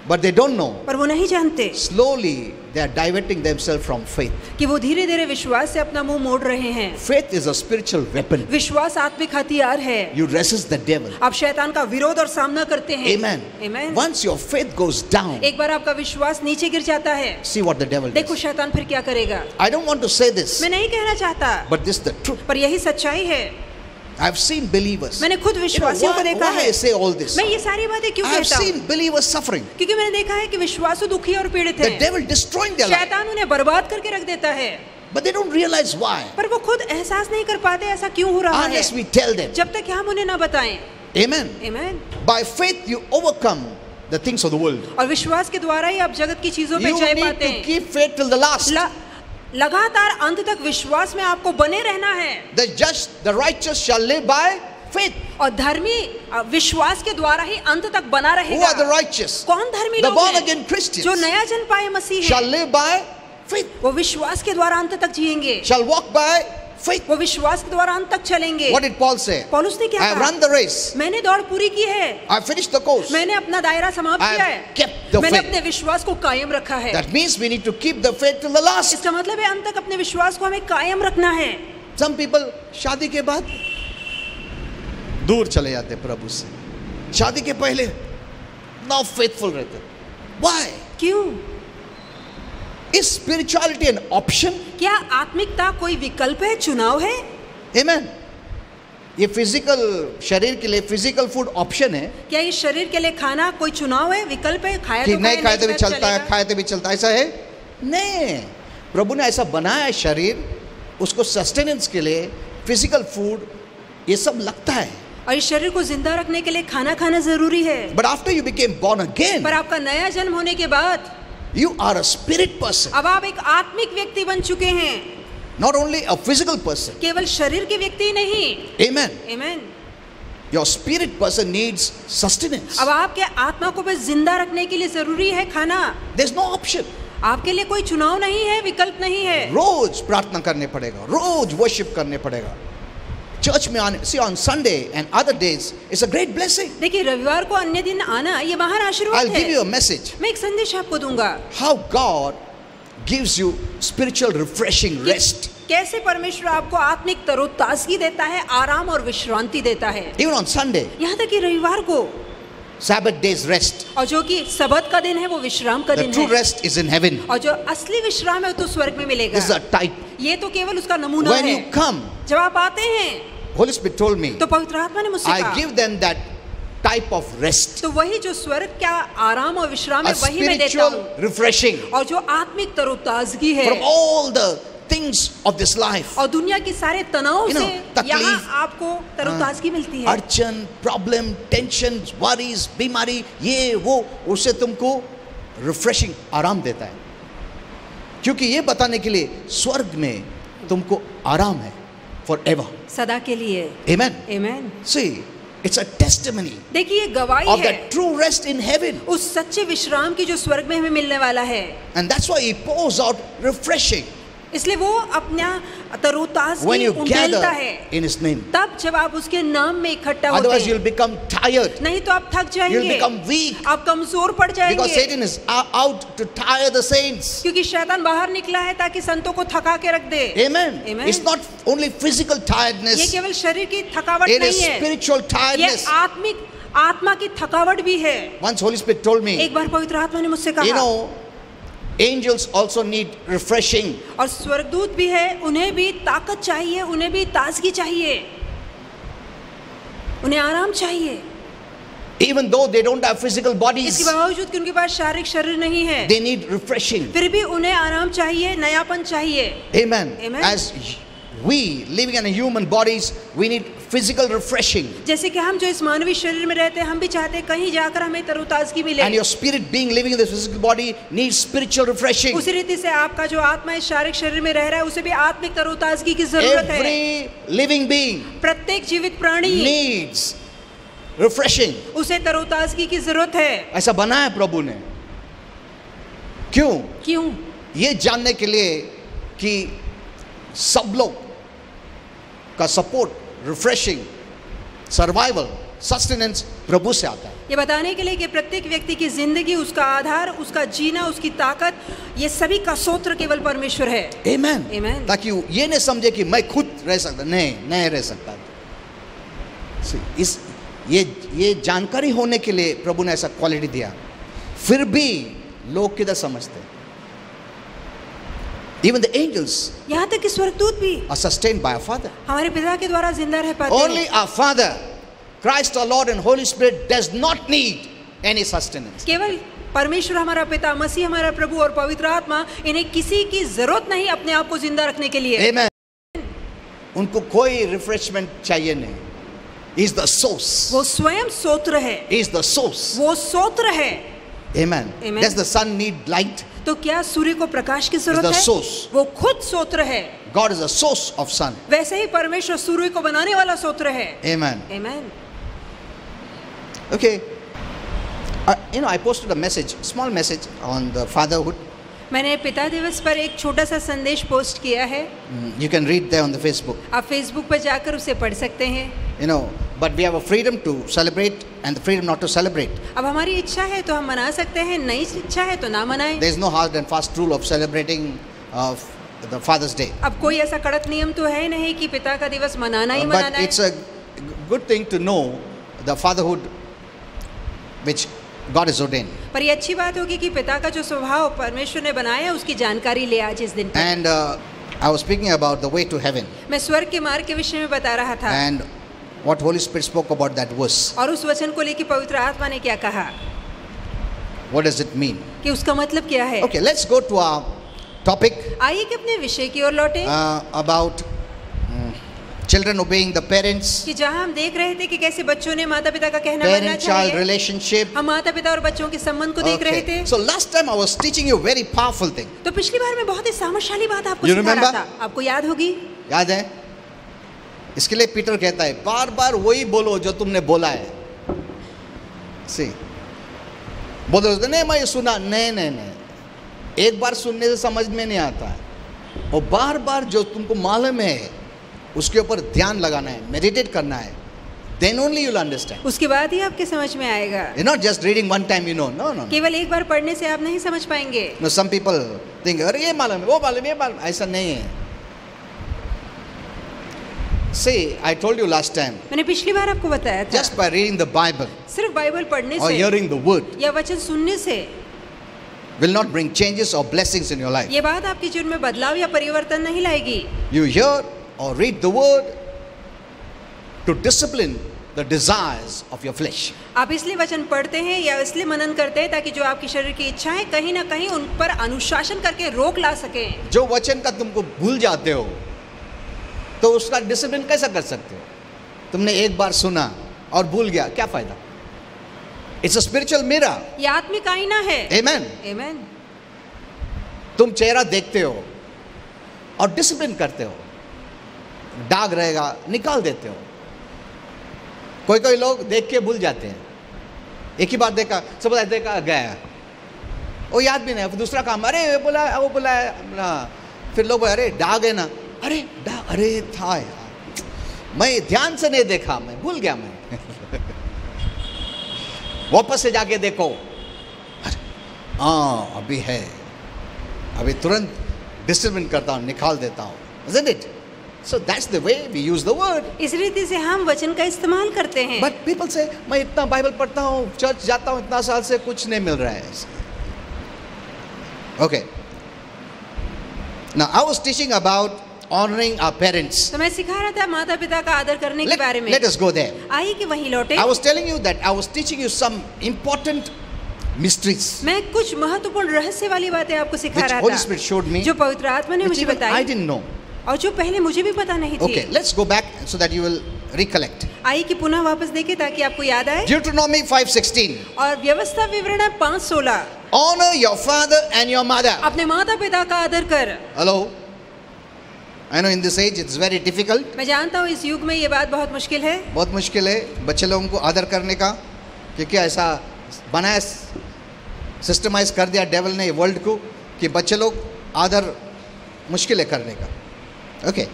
But they don't know. पर वो नहीं जानते Slowly they are diverting themselves from faith. कि वो धीरे धीरे विश्वास से अपना मुंह मोड़ रहे हैं। Faith is a spiritual weapon. विश्वास आत्मिक हथियार है। You resist the devil. आप शैतान का विरोध और सामना करते हैं। Amen. Amen। Once your faith goes down, एक बार आपका विश्वास नीचे गिर जाता है, see what the devil देखो does. शैतान फिर क्या करेगा। I don't want to say this, मैं नहीं कहना चाहता, but this is the truth. पर यही सच्चाई है। I've seen believers. मैंने खुद विश्वासियों को देखा why है। I say all this? मैं ये सारी बातें क्यों I've कहता हूँ? seen believers suffering. क्योंकि मैंने देखा है कि विश्वासु दुखी और पीड़ित The हैं। devil destroying their life. शैतान उन्हें बर्बाद करके रख देता है, But they don't realize why. पर वो खुद एहसास नहीं कर पाते ऐसा क्यों हो रहा है, Unless we tell them. जब तक कि हम उन्हें ना बताएं। Amen. Amen। By faith you overcome the things of the world. और विश्वास के द्वारा ही आप जगत की चीजों पे You जय need पाते to हैं। keep faith till the last. लगातार अंत तक विश्वास में आपको बने रहना है। The just, the righteous shall live by faith. और धर्मी विश्वास के द्वारा ही अंत तक बना Who रहेगा। are the righteous? कौन धर्मी The लोग born हैं? again Christians जो नया जन्म पाए मसीह shall हैं, live by faith. वो विश्वास के द्वारा अंत तक जिएंगे, Shall walk by faith. वो विश्वास के द्वारा अंत तक चलेंगे। What did Paul say? पौलुस ने क्या I have कहा? run the race. मैंने दौड़ पूरी की है, I have finished the course. मैंने अपना दायरा समाप्त I किया have है, kept the मैंने faith. अपने विश्वास को कायम रखा है। That means we need to keep the faith till the last. इसका मतलब है अंत तक अपने विश्वास को हमें कायम रखना है। Some people शादी के बाद दूर चले जाते प्रभु से, शादी के पहले now faithful रहते। Why? क्यों? Is spirituality an option? क्या आत्मिकता कोई विकल्प है, चुनाव है? Amen. ये फिजिकल शरीर के लिए फिजिकल फूड ऑप्शन है क्या ये शरीर के लिए खाना कोई चुनाव है, विकल्प है? खाया कि तो नहीं खाए तो भी नहीं चलता है, चलेगा। खाए तो भी चलता है, ऐसा है नहीं। प्रभु ने ऐसा बनाया है शरीर, उसको सस्टेनेंस के लिए फिजिकल फूड ये सब लगता है। और इस शरीर को जिंदा रखने के लिए खाना खाना जरूरी है। But after you became born again, पर आपका नया जन्म होने के बाद you are a spirit person, अब आप एक आत्मिक व्यक्ति बन चुके हैं, not only a physical person. केवल शरीर के व्यक्ति नहीं। Amen. Amen. Your spirit person needs sustenance. अब आपके आत्मा को बस जिंदा रखने के लिए जरूरी है खाना। There is no option. आपके लिए कोई चुनाव नहीं है, विकल्प नहीं है। रोज प्रार्थना करने पड़ेगा, रोज वर्शिप करने पड़ेगा। चर्च में आने, see on Sunday and other days, it's a great blessing. देखिए रविवार को अन्य दिन आना ये महान आशीर्वाद I'll give है। you a message. मैं एक संदेश आपको दूंगा How God gives you spiritual refreshing rest. कैसे परमेश्वर आपको आत्मिक तरोताजगी देता है, आराम और विश्रांति देता है। Even on Sunday, यहाँ तक कि रविवार को Sabbath days rest. और जो कि सबत का दिन है वो विश्राम का The दिन true है rest is in heaven. और जो असली विश्राम है वो तो स्वर्ग में मिलेगा। This is a type. ये तो केवल उसका नमूना When है। you come, जब आप आते हैं Holy Spirit told me, तो पवित्र आत्मा ने मुझसे I कहा give them that type of rest. तो वही जो स्वर्ग का आराम और विश्राम है A वही मैं देता spiritual हूँ refreshing और जो आत्मिक तरोताजगी है from all the things of this life. और दुनिया की सारे तनाव You know, से तकलीफ, यहाँ आपको तरोताजगी मिलती है। अड़चन, प्रॉब्लम, टेंशन, वरीज, बीमारी, ये वो, उससे तुमको रिफ्रेशिंग आराम देता है, क्योंकि ये बताने के लिए स्वर्ग में तुमको आराम है forever. सदा के लिए। Amen. आमीन। See, it's a testimony देखिए ये गवाही of है that true rest in heaven, उस सच्चे विश्राम की जो स्वर्ग में हमें मिलने वाला है। and that's why He pours out refreshing इसलिए वो अपना when तरोताजगी you उंडेलता gather है in His name. तब जब आप उसके नाम में इकट्ठा होते Otherwise, हैं। you'll become tired. नहीं तो आप थक You'll जाएंगे, become weak आप कमजोर पड़ because जाएंगे Satan is out to tire the saints. क्योंकि शैतान बाहर निकला है ताकि संतों को थका के रख दे। Amen. Amen. It's not only physical ये tiredness, केवल शरीर की थकावट it is नहीं है, spiritual ये tiredness. आत्मा की थकावट भी है। Once Holy Spirit told me, एक बार पवित्र आत्मा ने मुझसे you कहा know, angels also need refreshing. और स्वर्गदूत भी है, उन्हें भी ताकत चाहिए, उन्हें भी ताजगी चाहिए, उन्हें आराम चाहिए। Even though they don't have physical इसके bodies, बावजूद कि उनके पास शारीरिक शरीर नहीं है, they need refreshing. फिर भी उन्हें आराम चाहिए, नयापन चाहिए। Amen. Amen. As we living in a human bodies, we need physical refreshing. जैसे कि हम जो इस मानवीय शरीर में रहते हैं, हम भी चाहते हैं कहीं जाकर हमें तरोताजगी मिले। And your spirit being living in this physical body needs spiritual refreshing. उसी रीति से आपका जो आत्मा इस शारीरिक शरीर में रह रहा है, उसे भी आत्मिक तरोताजगी की जरूरत है। Every living being प्रत्येक जीवित प्राणी needs refreshing. उसे तरोताजगी की जरूरत है। ऐसा बनाया प्रभु ने। क्यों? क्यों? ये जानने के लिए कि सब लोग का सपोर्ट, रिफ्रेशिंग, सर्वाइवल, सस्टेनेंस प्रभु से आता है। ये बताने के लिए कि प्रत्येक व्यक्ति की जिंदगी, उसका आधार, उसका जीना, उसकी ताकत, ये सभी का स्रोत केवल परमेश्वर है। Amen. Amen. ताकि वो ये नहीं समझे कि मैं खुद रह सकता, नहीं रह सकता। इस ये जानकारी होने के लिए प्रभु ने ऐसा क्वालिटी दिया। फिर भी लोग किधर समझते हैं? Even the angels यहाँ तक कि स्वर्गदूत भी are sustained by our Father. हमारे पिता के द्वारा जिंदा रह पाते Only हैं। our Father, Christ our Lord and Holy Spirit does not need any sustenance. केवल परमेश्वर हमारा पिता, मसीह हमारा प्रभु और पवित्र आत्मा, इन्हें किसी की जरूरत नहीं अपने आप को जिंदा रखने के लिए। Amen. उनको कोई रिफ्रेशमेंट चाहिए नहीं। He is the source. वो स्वयं सोत्र है, He is the source. वो सोत्र है। Amen. Amen. Does the sun need light? तो क्या सूर्य को प्रकाश की जरूरत the है? source. वो खुद सोत्र है। God is the source of sun. वैसे ही परमेश्वर सूर्य को बनाने वाला सोत्र है। Amen. आमीन। Okay. I posted a message, small message on the fatherhood. मैंने पिता दिवस पर एक छोटा सा संदेश पोस्ट किया है। You can read there on the Facebook. आप फेसबुक पर जाकर उसे पढ़ सकते हैं। But we have a freedom to celebrate and the freedom not to celebrate. अब हमारी इच्छा है तो हम मना सकते हैं, नहीं इच्छा है तो ना मनाएं। There is no hard and fast rule of celebrating the Father's Day. अब कोई ऐसा कड़क नियम तो है नहीं कि पिता का दिवस मनाना ही But मनाना है। it's a good thing to know the fatherhood which God has ordained. पर ये अच्छी बात होगी कि पिता का जो स्वभाव परमेश्वर ने बनाया है उसकी जानकारी ले आज इस दिन पर। And I was speaking about the way to heaven मैं स्वर्ग के मार्ग के विषय में बता रहा था and what Holy Spirit spoke about that verse. और उस वचन को लेकर पवित्र आत्मा ने क्या कहा What does it mean? कि उसका मतलब क्या है। Okay, let's go to our topic आइए कि अपने विषय की ओर लौटे about children obeying the parents, कि जहाँ हम देख रहे थे कि कैसे बच्चों ने माता पिता का कहना मानना parent-child चाहिए। relationship. हम माता पिता और बच्चों के संबंध को देख रहे थे। Okay. So last time I was teaching you a very powerful thing. तो पिछली बार मैं बहुत ही सामर्थ्यशाली बात आपको You सिखा रहा remember? था, आपको याद होगी। याद है? इसके लिए पीटर कहता है बार बार वही बोलो जो तुमने बोला है। See, बोलो नहीं मैं ये सुना, नहीं एक बार सुनने से समझ में नहीं आता है, और बार बार जो तुमको मालूम है उसके ऊपर ध्यान लगाना है, मेडिटेट करना है, then only you'll understand. उसके बाद ही आपके समझ में आएगा। You're not just reading one time, you know. No, no, no. केवल एक बार पढ़ने से आप नहीं समझ पाएंगे। No, some people think, अरे ये मालूम है, वो मालूम है, ये मालूम है। ऐसा नहीं है। See, I told you last time, मैंने पिछली बार आपको बताया था, just by reading the Bible सिर्फ बाइबल पढ़ने or से hearing the word या वचन सुनने से will not bring changes or blessings in your life. ये बात आपके जीवन में बदलाव या परिवर्तन नहीं लाएगी। You hear or read the word to discipline the desires of your flesh. आप इसलिए वचन पढ़ते हैं या इसलिए मनन करते हैं ताकि जो आपकी शरीर की इच्छाएं कहीं ना कहीं उन पर अनुशासन करके रोक ला सकें। जो वचन का तुमको भूल जाते हो तो उसका डिसिप्लिन कैसा कर सकते हो? तुमने एक बार सुना और भूल गया, क्या फायदा? It's a spiritual mirror. ये आत्मिक आईना है। आमेन। आमेन। तुम चेहरा देखते हो और डिसिप्लिन करते हो, दाग रहेगा निकाल देते हो। कोई कोई लोग देख के भूल जाते हैं, एक ही बार देखा, सब देखा गया, वो याद भी नहीं, फिर दूसरा काम, अरे वो बोला ना, फिर लोग अरे दाग है ना, अरे दाग, अरे था यार, मैं ध्यान से नहीं देखा, मैं भूल गया मैं वापस से जाके देखो, हाँ अभी है, अभी तुरंत डिसिप्लिन करता हूँ, निकाल देता हूँ, isn't it? So that's the way we use the word. इस रीति से हम वचन का इस्तेमाल करते हैं। But people say, मैं इतना बाइबल पढ़ता हूँ, चर्च जाता हूँ इतना साल से, कुछ नहीं मिल रहा है। Okay. Now I was teaching about honoring our parents. तो मैं सिखा रहा था माता पिता का आदर करने के बारे में। Let us go there. आइए कि वहीं लौटे। I was telling you that I was teaching you some important mysteries. मैं कुछ महत्वपूर्ण रहस्य वाली बातें आपको सिखा which रहा Holy था, Spirit showed me, जो पवित्र आत्मा ने which मुझे even I बताई didn't know. और जो पहले मुझे भी पता नहीं थी। Okay, let's go back so that you will recollect. आइए कि पुनः वापस देखें ताकि आपको याद आए। Deuteronomy 5:16. और व्यवस्था विवरण 5:16। Honor your father and your mother. अपने माता पिता का आदर कर। Hello. I know in this age it's very difficult. मैं जानता हूँ इस युग में ये बात बहुत मुश्किल है। बहुत मुश्किल है बच्चे लोगों को आदर करने का, क्योंकि ऐसा बनाया, सिस्टमाइज कर दिया डेविल ने वर्ल्ड को कि बच्चे लोग आदर मुश्किल है करने का। Okay,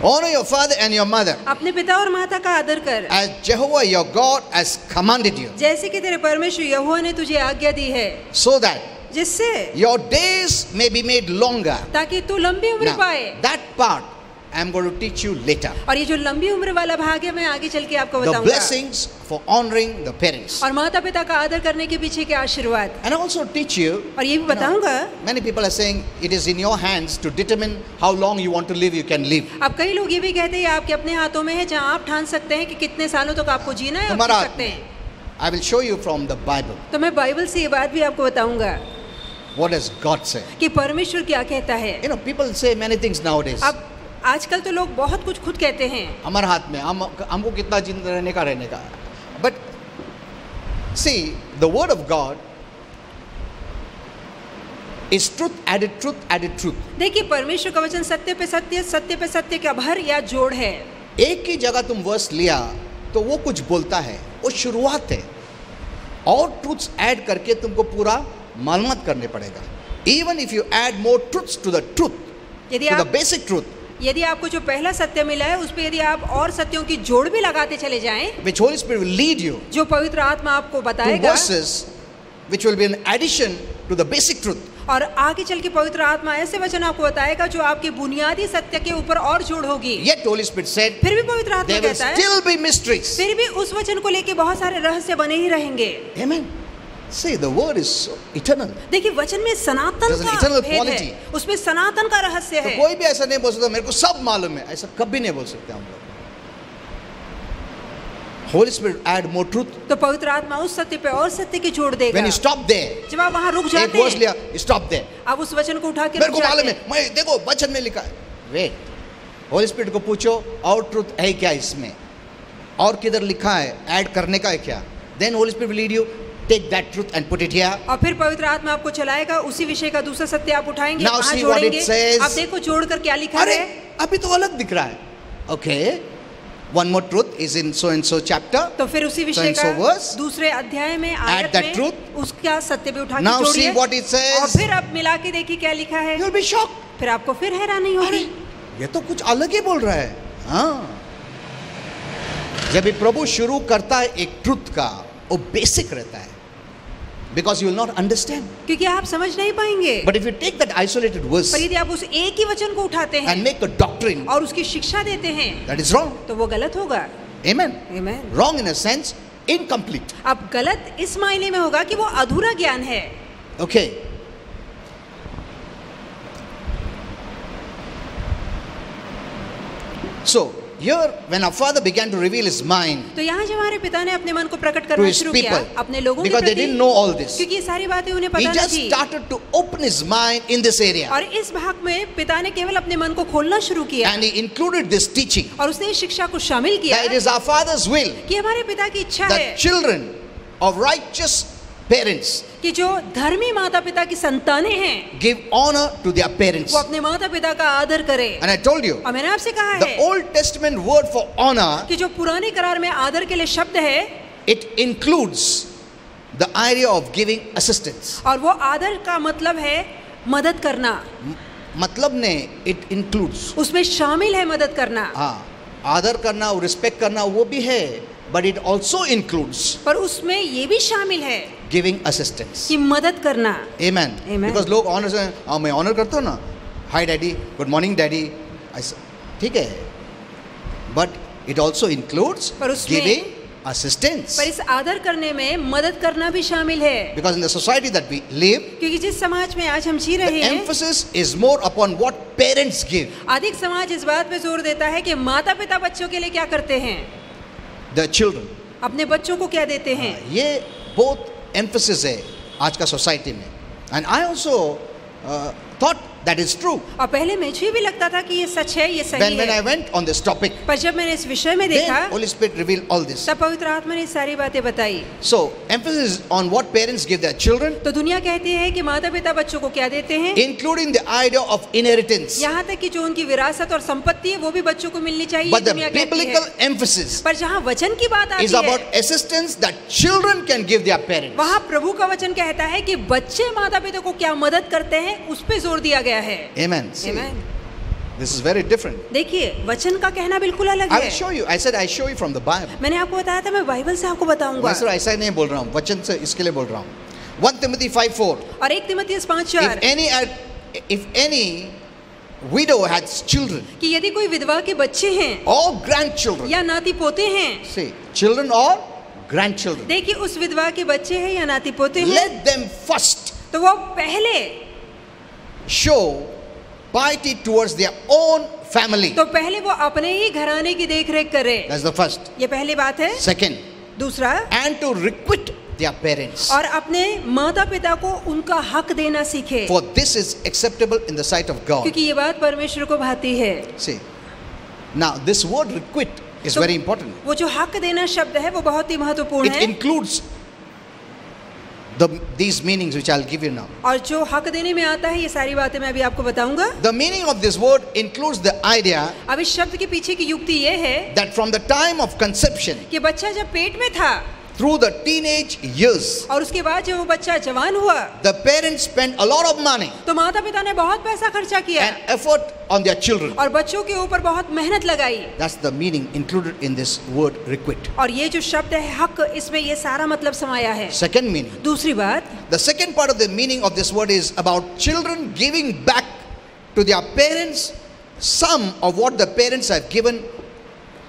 honor your father and your mother अपने पिता और माता का आदर कर, as Jehovah your God has commanded you, जैसे कि तेरे परमेश्वर यहोवा ने तुझे आज्ञा दी है, so that जिससे your days may be made longer. ताकि तू लंबी उम्र Now, पाए। that part I am going to teach you later. और ये जो लंबी उम्र वाला भाग है मैं आगे चल के आपको The बताऊंगा। blessings for honoring the parents. और माता पिता का आदर करने के पीछे के आशीर्वाद। And I also teach you, और ये भी बताऊंगा। many people are saying it is in your hands to determine how long you want to live, you can live. अब कई लोग ये भी कहते हैं आपके अपने हाथों में है, जहाँ आप ठान सकते हैं कि कितने सालों तक आपको जीना है और तुम्हारा जी हाथ सकते में। हैं। I will show you from the Bible. तो मैं बाइबल से ये बात भी आपको बताऊंगा What does God say? कि परमेश्वर क्या कहता है। You know, people say many things nowadays. अब आजकल तो लोग बहुत कुछ खुद कहते हैं, हमारे हाथ में, हमको कितना जिंदा रहने का। But see, the word of God is truth added truth. देखिए परमेश्वर का वचन सत्य पे सत्य, सत्य पे सत्य का भर या जोड़ है। एक ही जगह तुम वर्स लिया तो वो कुछ बोलता है, वो शुरुआत है, और ट्रूथ्स ऐड करके तुमको पूरा मालूमात करने पड़ेगा। Even if you add more truths to the truth, यदि to the आप basic truth, यदि आपको जो पहला सत्य मिला है उस पे यदि आप और सत्यों की जोड़ भी लगाते चले जाएं, which Holy Spirit will lead you जो पवित्र आत्मा आपको to बताएगा, verses which will be an addition to the basic truth. और आगे चल के पवित्र आत्मा ऐसे वचन आपको बताएगा जो आपके बुनियादी सत्य के ऊपर और जोड़ होगी। Yet Holy Spirit said फिर भी पवित्र आत्मा there will कहता है, still be mysteries. फिर भी उस वचन को लेके बहुत सारे रहस्य बने ही रहेंगे। Amen. See, the word is so eternal. देखिए वचन में सनातन There's an का eternal भेद quality. है, उसमें सनातन का रहस्य तो है। कोई भी ऐसा नहीं बोल सकता मेरे को सब मालूम है, ऐसा कभी नहीं बोल सकते हम लोग। Holy Spirit add more truth. तो पवित्र आत्मा उस सत्य पे और सत्य की जोड़ देगा। When you stop there, जब आप वहाँ रुक एक जाते वर्स हैं, लिया, stop there. आप उस वचन को उठा के मेरे रुक को जाते मालूम है, हैं। मैं देखो वचन में लिखा है। Wait, Holy Spirit को पूछो और ट्रूथ है क्या इसमें, और किधर लिखा है, ऐड करने का है क्या? Then Holy Spirit will lead you. Take that truth and put it here. और फिर पवित्र आत्मा आपको चलाएगा, उसी विषय का दूसरा सत्य आप उठाएंगे, Now वहाँ see what it जोड़ेंगे। says. अब देखो जोड़कर क्या लिखा अरे है। अभी तो अलग दिख रहा है। Okay, one more truth is in so and so chapter. तो फिर उसी विषय so का verse. दूसरे अध्याय में आयत that में truth. उसका सत्य भी उठा के Now जोड़िए। see what it says. और फिर अब मिला के देखिए क्या लिखा है। You'll be shocked. फिर आपको फिर हैरानी अरे होगी। ये तो कुछ अलग ही बोल रहा है। हाँ, जब भी प्रभु शुरू करता है एक ट्रुथ का, वो बेसिक रहता है, because you will not understand. क्योंकि आप समझ नहीं पाएंगे। But if you take that isolated verse पर यदि आप उस एक ही वचन को उठाते हैं and make a doctrine, और उसकी शिक्षा देते हैं, that is wrong. तो वो गलत होगा। Amen. Amen. Wrong in a sense, incomplete. अब गलत इस मायने में होगा कि वो अधूरा ज्ञान है। Okay. So here, when our Father began to reveal His mind तो यहाँ जब हमारे पिता ने अपने मन को प्रकट to करना His शुरू किया people, अपने लोगों के because they प्रति, didn't know all this, क्योंकि ये सारी बातें उन्हें He पता just नहीं थी। started to open His mind in this area, और इस भाग में पिता ने केवल अपने मन को खोलना शुरू किया and He included this teaching और उसने इस शिक्षा को शामिल किया that it is our Father's will कि हमारे पिता की इच्छा that है children of righteous parents कि जो धर्मी माता पिता की संतानें हैं give honor to their parents. वो अपने माता पिता का आदर करें। And I told you, और मैंने आपसे कहा the है Old Testament word for honor, कि जो पुराने करार में आदर के लिए शब्द है, it includes the idea of giving assistance. और वो आदर का मतलब है मदद करना। मतलब ने it includes. उसमें शामिल है मदद करना। हाँ, आदर करना और रिस्पेक्ट करना वो भी है, but it also includes पर उसमें ये भी शामिल है giving assistance. कि मदद करना। Amen. Amen. Because लोग ऑनर से, हाँ मैं ऑनर करता हूँ ना, हाय डैडी, गुड मॉर्निंग डैडी, ठीक है, but it also includes पर उसमें- giving assistance. पर इस आदर करने में मदद करना भी शामिल है। Because in the society that we live, क्योंकि जिस समाज में आज हम जी the रहे हैं, emphasis is more upon what parents give. अधिक समाज इस बात पे जोर देता है कि माता पिता बच्चों के लिए क्या करते हैं, The children. अपने बच्चों को क्या देते हैं। ये बहुत emphasis है आज का society में. And I also thought that is true. और पहले मुझे भी लगता था कि ये सच है, ये सही When I है। went on this topic, पर जब मैंने इस विषय में देखा then Holy Spirit revealed all this. तब पवित्र आत्मा ने सारी बातें बताई। So emphasis on what parents give their children, तो दुनिया कहती है कि माता पिता बच्चों को क्या देते हैं, including the idea of inheritance. यहाँ तक कि जो उनकी विरासत और संपत्ति है वो भी बच्चों को मिलनी चाहिए, But the दुनिया कहती biblical है। emphasis पर जहाँ वचन की बात is आती about है, assistance that children can give their parents. वहाँ प्रभु का वचन कहता है कि बच्चे माता पिता को क्या मदद करते हैं, उस पे जोर दिया गया है। Amen. See, Amen. this is very different. देखिए वचन का कहना बिल्कुल अलग I will है। show you. I said I show you from the Bible. मैंने आपको बताया था मैं बाइबल से आपको बताऊंगा। मैं सिर्फ ऐसा ही नहीं बोल रहा हूँ, वचन से इसके लिए बोल रहा हूँ। 1 Timothy 5:4. और 1 तिमुथियुस 5:4 If any widow has children कि यदि कोई विधवा के बच्चे हैं or grandchildren, या नाती पोते हैं, see, children or grandchildren, देखिए उस विधवा के बच्चे हैं या नाती पोते हैं, let them first तो वो पहले show piety towards their own family. तो पहले वो अपने ही घराने की देखरेख करे। That's the first. ये पहली बात है। Second, दूसरा, and to requite their parents. और अपने माता पिता को उनका हक देना सीखे, For this is acceptable in the sight of God. क्योंकि ये बात परमेश्वर को भाती है। See, now this word requite is तो very important. वो जो हक देना शब्द है वो बहुत ही महत्वपूर्ण It है, includes these meanings which I'll give you now. और जो हक देने में आता है ये सारी बातें मैं अभी आपको बताऊंगा। The meaning of this word includes the idea अब इस शब्द के पीछे की युक्ति ये है that from the time of conception कि बच्चा जब पेट में था through the teenage years, और उसके बाद जब वो बच्चा जवान हुआ the parents spend a lot of money तो माता पिता ने बहुत पैसा खर्चा किया and effort on their children. और बच्चों के ऊपर बहुत मेहनत लगाई। That's the meaning included in this word requite. और ये जो शब्द है हक, इसमें ये सारा मतलब समाया है। Second meaning. दूसरी बात, The second part of the meaning of this word is about children giving back to their parents some of what the parents have given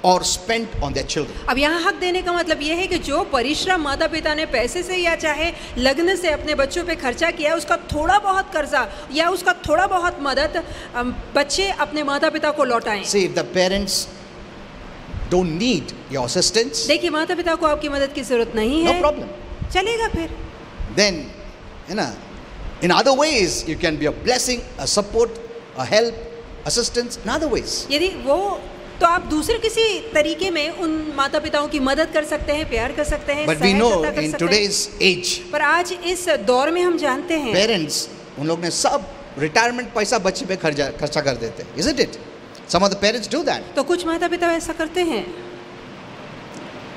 or spent on their children. अब यहाँ हक देने का मतलब ये है कि जो परिश्रम माता पिता ने पैसे से या चाहे लग्न से अपने बच्चों पे खर्चा किया, उसका थोड़ा बहुत कर्जा या उसका थोड़ा बहुत मदद बच्चे अपने माता पिता को लौटाएं। See, if the parents don't need your assistance, देखिए माता पिता को आपकी मदद की जरूरत नहीं no है, problem. चलेगा फिर। Then, in other ways, you can be a blessing, a support, a help, assistance, in other ways. यदि वो तो आप दूसरे किसी तरीके में उन माता पिताओं की मदद कर सकते हैं, प्यार कर सकते हैं, But we know सहायता कर in सकते हैं। today's age, पर आज इस दौर में हम जानते हैं parents, उन लोग ने सब रिटायरमेंट पैसा बच्चे पे खर्चा कर देते हैं, isn't it? Some of the parents do that. तो कुछ माता पिता ऐसा करते हैं।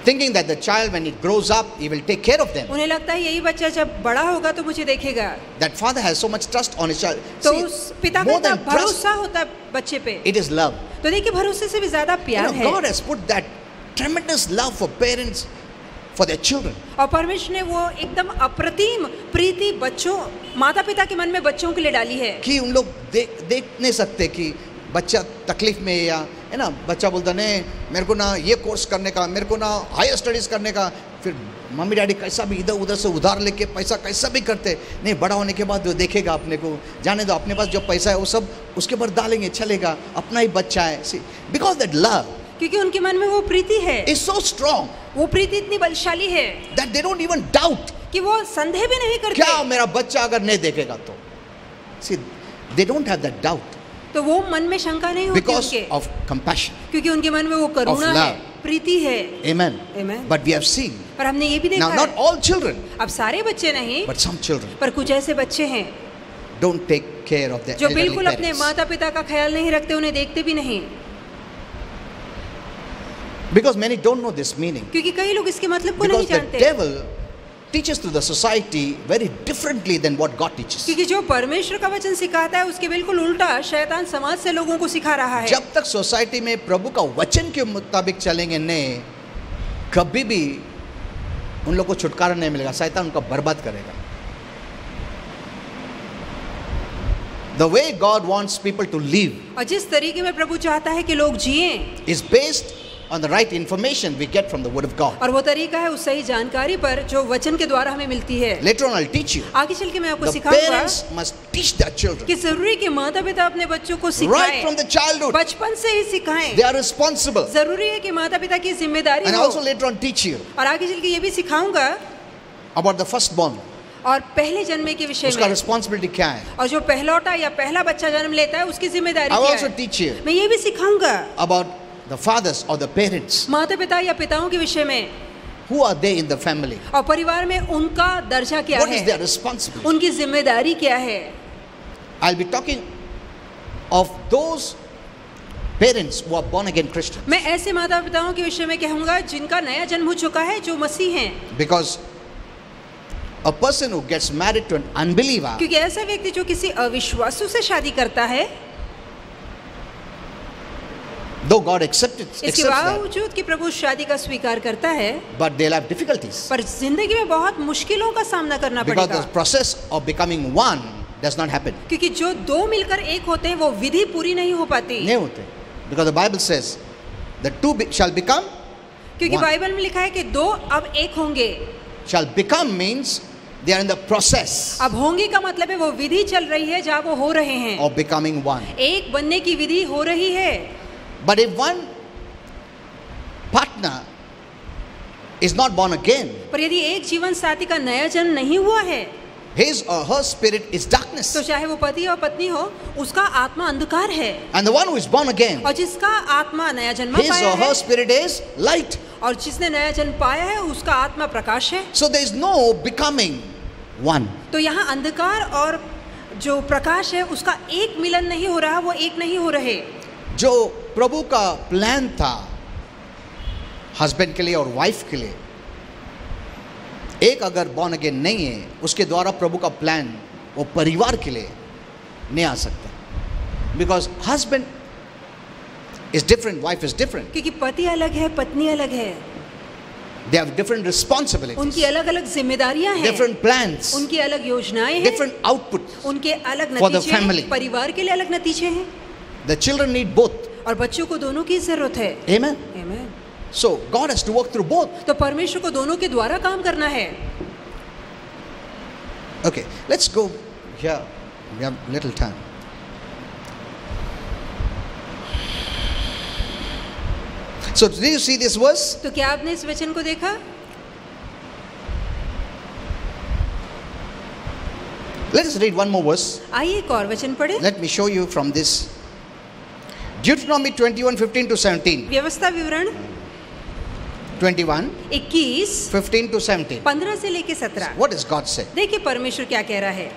thinking that the child, when it grows up, he will take care of them. उन्हें लगता है यही बच्चा जब बड़ा होगा तो मुझे देखेगा। That father has so much trust on his child. तो See, उस पिता का more इतना than trust, भरोसा होता है बच्चे पे। it is love. तो देखिए भरोसे से भी ज्यादा You प्यार know, है। God has put that tremendous love for parents, for their children. और परमेश्वर ने वो एकदम अप्रतिम प्रीति बच्चों माता पिता के मन में बच्चों के लिए डाली है कि उन लोग देख नहीं सकते कि बच्चा तकलीफ में है, या है ना, बच्चा बोलता नहीं मेरे को ना ये कोर्स करने का, मेरे को ना हायर स्टडीज करने का, फिर मम्मी डैडी कैसा भी इधर उधर से उधार लेके पैसा कैसा भी करते नहीं, बड़ा होने के बाद वो देखेगा अपने को, जाने दो अपने पास जो पैसा है वो सब उसके ऊपर डालेंगे, चलेगा, अपना ही बच्चा है। सी बिकॉज दैट लव, क्योंकि उनके मन में वो प्रीति है, इज सो स्ट्रांग, वो प्रीति इतनी बलशाली है that they don't even doubt कि वो संदेह भी नहीं करते। क्या मेरा बच्चा अगर नहीं देखेगा तो, see they don't have that doubt तो वो मन में शंका नहीं होती बिकॉज उनके, ऑफ कंपैशन, क्योंकि उनके मन में वो करुणा of है, love. प्रीति है। amen. Amen. But we have seen, पर हमने ये भी देखा now not है, all children, अब सारे बच्चे नहीं but some children पर कुछ ऐसे बच्चे हैं don't take care of their जो elderly बिल्कुल अपने parents. माता पिता का ख्याल नहीं रखते, उन्हें देखते भी नहीं, Because many don't know this meaning. क्योंकि कई लोग इसके मतलब को नहीं Because the जानते। devil teaches to the society very differently than what God teaches. क्योंकि जो परमेश्वर का वचन सिखाता है उसके बिल्कुल उल्टा शैतान समाज से लोगों को सिखा रहा है। जब तक सोसाइटी में प्रभु का वचन के मुताबिक चलेंगे नहीं, कभी भी उन लोग को छुटकारा नहीं मिलेगा, शैतान उनका बर्बाद करेगा। The way God wants people to live और जिस तरीके में प्रभु चाहता है कि लोग जिएं, is based on the right information we get from the Word of God. और वो तरीका है उस सही जानकारी पर जो वचन के द्वारा हमें मिलती है। Later on, I'll teach you. आगे चल के मैं आपको The सिखाऊंगा parents must teach their children कि जरूरी कि माता पिता अपने बच्चों को right सिखाएं, from the childhood. बचपन से ही सिखाएं। They are responsible. जरूरी है कि माता पिता की जिम्मेदारी And I हो। also later on teach you और आगे चल के ये भी सिखाऊंगा about the firstborn. और पहले जन्मे के विषय उसका में, responsibility क्या है? और जो पहलौटा या पहला बच्चा जन्म लेता है उसकी जिम्मेदारी I will क्या also है। teach you मैं ये भी सिखाऊंगा about the fathers or the parents. माता पिता या पिताओं के विषय में, Who are they in the family? और परिवार में उनका दर्जा क्या What is है, their responsibility? उनकी जिम्मेदारी क्या है। I'll be talking of those parents who are born again Christians. मैं ऐसे माता पिताओं के विषय में कहूंगा जिनका नया जन्म हो चुका है, जो मसीह हैं। Because a person who gets married to an unbeliever, क्योंकि ऐसा व्यक्ति जो किसी अविश्वासु से शादी करता है, though God accepts इसके that, बावजूद कि प्रभु शादी का स्वीकार करता है, but they'll have difficulties. पर जिंदगी में बहुत मुश्किलों का सामना करना Because पड़ेगा। the process of becoming one does not happen. क्योंकि जो दो मिलकर एक होते हैं वो विधि पूरी नहीं हो पाती। नहीं होते. Because the Bible says the two shall become क्योंकि one. बाइबल में लिखा है कि दो अब एक होंगे। Shall become means they are in the process अब होंगे का मतलब है वो विधि चल रही है जहाँ वो हो रहे हैं, of becoming one. एक बनने की विधि हो रही है। But if one partner is not born again, पर यदि एक जीवन साथी का नया जन्म नहीं हुआ है, his or her spirit is darkness. तो चाहे वो पति और पत्नी हो, उसका आत्मा अंधकार है। And the one who is born again, और जिसका आत्मा नया जन्म his पाया or her है, spirit is light. और जिसने नया जन्म पाया है उसका आत्मा प्रकाश है। So there is no becoming one. तो यहाँ अंधकार और जो प्रकाश है उसका एक मिलन नहीं हो रहा, वो एक नहीं हो रहे। जो प्रभु का प्लान था हस्बैंड के लिए और वाइफ के लिए, एक अगर बॉर्न अगेन नहीं है, उसके द्वारा प्रभु का प्लान वो परिवार के लिए नहीं आ सकता। Because husband is different, wife is different, क्योंकि पति अलग है, पत्नी अलग है, दे हैव डिफरेंट रिस्पॉन्सिबिलिटीज, उनकी अलग अलग जिम्मेदारियां हैं, डिफरेंट प्लान्स, उनकी अलग योजनाएं हैं, डिफरेंट आउटपुट, उनके अलग for the नतीजे family. हैं, परिवार के लिए अलग नतीजे हैं, द चिल्ड्रन नीड बोथ. और बच्चों को दोनों की जरूरत है। आमेन. Amen. So God has to work through both. तो परमेश्वर को दोनों के द्वारा काम करना है। Okay, let's go here. We have little time. So did you see this verse? तो क्या आपने इस वचन को देखा? Let us read one more verse. आइए एक और वचन पढ़े। Let me show you from this. Deuteronomy 21:15 to 17. व्यवस्था विवरण 21, 21 15 to 17. 15 से लेके 17। What does God say? देखिए परमेश्वर क्या कह रहा है।